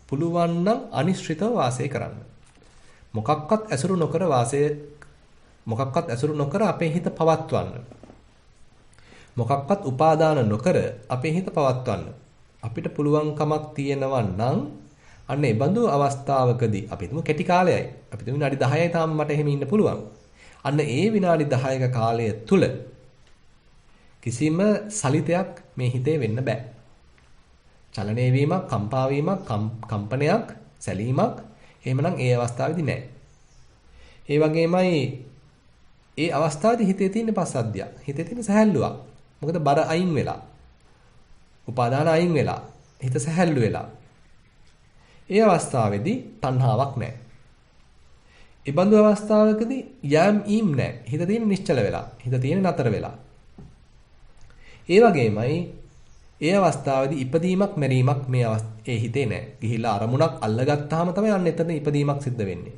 පුළුවන් නම් අනිශ්චිතව වාසය කරන්න. මොකක්වත් ඇසුරු නොකර අපේ හිත පවත්වන්න. මොකක්වත් උපාදාන නොකර අපේ හිත පවත්වන්න. අපිට පුළුවන්කමක් තියෙනවා නම් අන්න ඒ බඳු අවස්ථාවකදී අපි හිතමු කෙටි කාලයයි. අපි හිතමු විනාඩි 10යි තාම මට එහෙම ඉන්න පුළුවන්. අන්න ඒ විනාඩි 10ක කාලය තුල කිසිම සලිතයක් මේ හිතේ වෙන්න බෑ. චලනය වීමක්, කම්පා වීමක්, කම්පනයක්, සැලීමක් එහෙමනම් ඒ අවස්ථාවේදී නෑ. ඒ වගේමයි ඒ අවස්ථාවේදී හිතේ තියෙන පස්සද්ධිය. හිතේ තියෙන සැහැල්ලුවක්. මොකද බර අයින් වෙලා. උපාදාන අයින් වෙලා. හිත සැහැල්ලු වෙලා. ඒ අවස්ථාවේදී තණ්හාවක් නැහැ. ඒ බඳු අවස්ථාවකදී යම් ඊම් නැහැ. හිත තියෙන නිශ්චල වෙලා. හිත තියෙන නතර වෙලා. ඒ වගේමයි ඒ අවස්ථාවේදී ඉපදීමක් මැරීමක් ඒ හිතේ නැහැ. ගිහිලා අරමුණක් අල්ලගත්තාම තමයි අන්න එතන ඉපදීමක් සිද්ධ වෙන්නේ.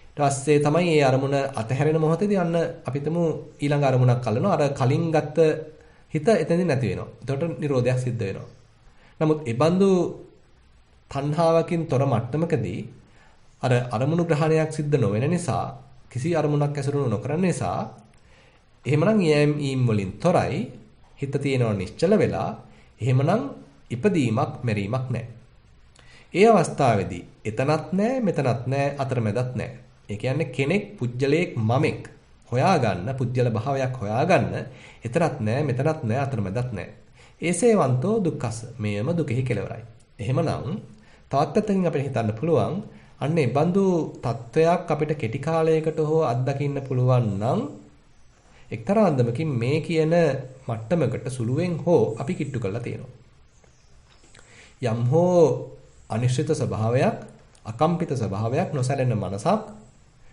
ඊට පස්සේ තමයි ඒ අරමුණ අතහැරෙන මොහොතේදී අන්න අපිටම ඊළඟ අරමුණක් අල්ලනවා. අර කලින් ගත්ත හිත එතනදී නැති වෙනවා. එතකොට නිරෝධයක් සිද්ධ වෙනවා. නමුත් ඒ බඳු තණ්හාවකින් තොර මට්ටමකදී අර අරමුණු ග්‍රහණයක් සිද්ධ නොවන නිසා කිසි අරමුණක් ඇසුරු නොකරන නිසා එහෙමනම් යම් ඊම් වලින් තොරයි හිත තියෙනව නිශ්චල වෙලා එහෙමනම් ඉපදීමක් මැරීමක් නැහැ. ඒ අවස්ථාවේදී එතනත් නැහැ මෙතනත් නැහැ අතරමැදත් නැහැ. ඒ කියන්නේ කෙනෙක් පුජ්‍යලයක් මමෙක් හොයාගන්න පුජ්‍යල භාවයක් හොයාගන්න එතරත් නැහැ මෙතනත් නැහැ අතරමැදත් නැහැ. ඒසේවන්තෝ දුක්ඛස්ස. මෙයම දුකෙහි කෙලවරයි. එහෙමනම් තවත් පැත්තකින් අපිට හිතන්න පුළුවන් අන්න ඒ බඳු තත්වයක් අපිට කෙටි කාලයකට හෝ අත්දකින්න පුළුවන් නම් එක්තරා අන්දමකින් මේ කියන මට්ටමකට සුළුවෙන් හෝ අපි කිට්ටු කරලා තියෙනවා. යම් හෝ අනිශ්චිත ස්වභාවයක්, අකම්පිත ස්වභාවයක්, නොසැලෙන මනසක්,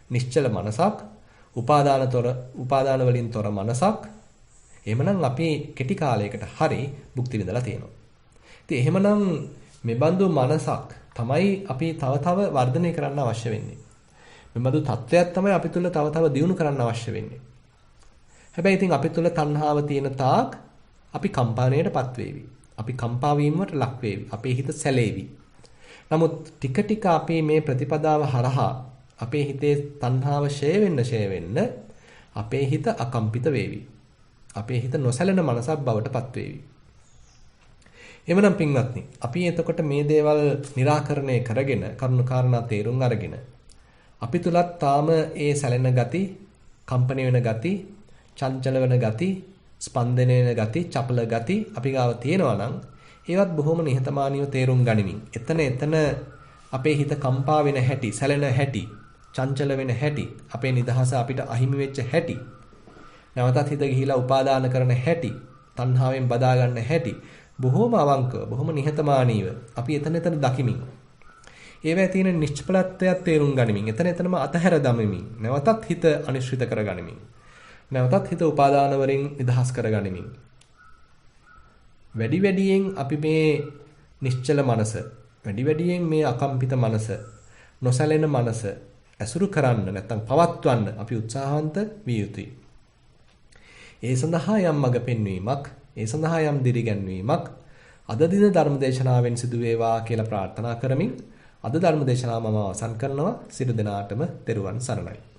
නිශ්චල මනසක්, උපාදාන වලින් තොර මනසක්, එහෙමනම් අපි කෙටි කාලයකට හරි භුක්ති විඳලා තියෙනවා. ඉතින් එහෙමනම් මේ බඳු මනසක් තමයි අපි තව තව වර්ධනය කරන්න අවශ්‍ය වෙන්නේ. මේ බඳු තත්වයක් තමයි අපි තුල තව තව දියුණු කරන්න අවශ්‍ය වෙන්නේ. හැබැයි ඉතින් අපි තුල තණ්හාව තියෙන තාක් අපි කම්පාණයටපත් වේවි. අපි කම්පා වීමකට ලක් වේවි. අපේ හිත සැලේවි. නමුත් ටික ටික අපි මේ ප්‍රතිපදාව හරහා අපේ හිතේ තණ්හාව ෂය වෙන්න අපේ හිත අකම්පිත වේවි. අපේ හිත නොසැලෙන මනසක් බවට පත් වේවි. එමනම් පින්වත්නි, අපි එතකොට මේ දේවල් निराකරණය කරගෙන කරුණාකාරණා තේරුම් අරගෙන අපි තුලත් තාම ඒ සැලෙන ගති, කම්පණය වෙන ගති, චංචල වෙන ගති, ස්පන්දනය වෙන ගති, චපල ගති අපි ගාව තියෙනවා නම් ඒවත් බොහොම නිහතමානීව තේරුම් ගනිමින් එතන අපේ හිත කම්පා වෙන හැටි, සැලෙන හැටි, චංචල වෙන හැටි, අපේ නිදහස අපිට අහිමි වෙච්ච හැටි, නැවතත් හිත ගිහිලා උපාදාන කරන හැටි, තණ්හාවෙන් බදා ගන්න හැටි බොහොම අවංකව, බොහොම නිහතමානීව අපි එතන දකිමින් ඒවැය තියෙන නිශ්චලත්වයක් තේරුම් ගනිමින් එතනම අතහැර දමමින් නැවතත් හිත අනිශ්චිත කර ගනිමින් නැවතත් හිත උපාදාන වලින් නිදහස් කර ගනිමින් වැඩි වැඩියෙන් අපි මේ නිශ්චල මනස, වැඩි වැඩියෙන් මේ අකම්පිත මනස, නොසැලෙන මනස ඇසුරු කරන්න නැත්නම් පවත්වන්න අපි උත්සාහවන්ත විය යුතුයි. ඒ සඳහා යම් මඟ පෙන්වීමක්, ඒ සඳහා යම් දිරිගැන්වීමක් අද දින ධර්මදේශනාවෙන් සිදු වේවා කියලා ප්‍රාර්ථනා කරමින් අද ධර්මදේශනාව මම අවසන් කරනවා. සියලු දෙනාටම තෙරුවන් සරණයි.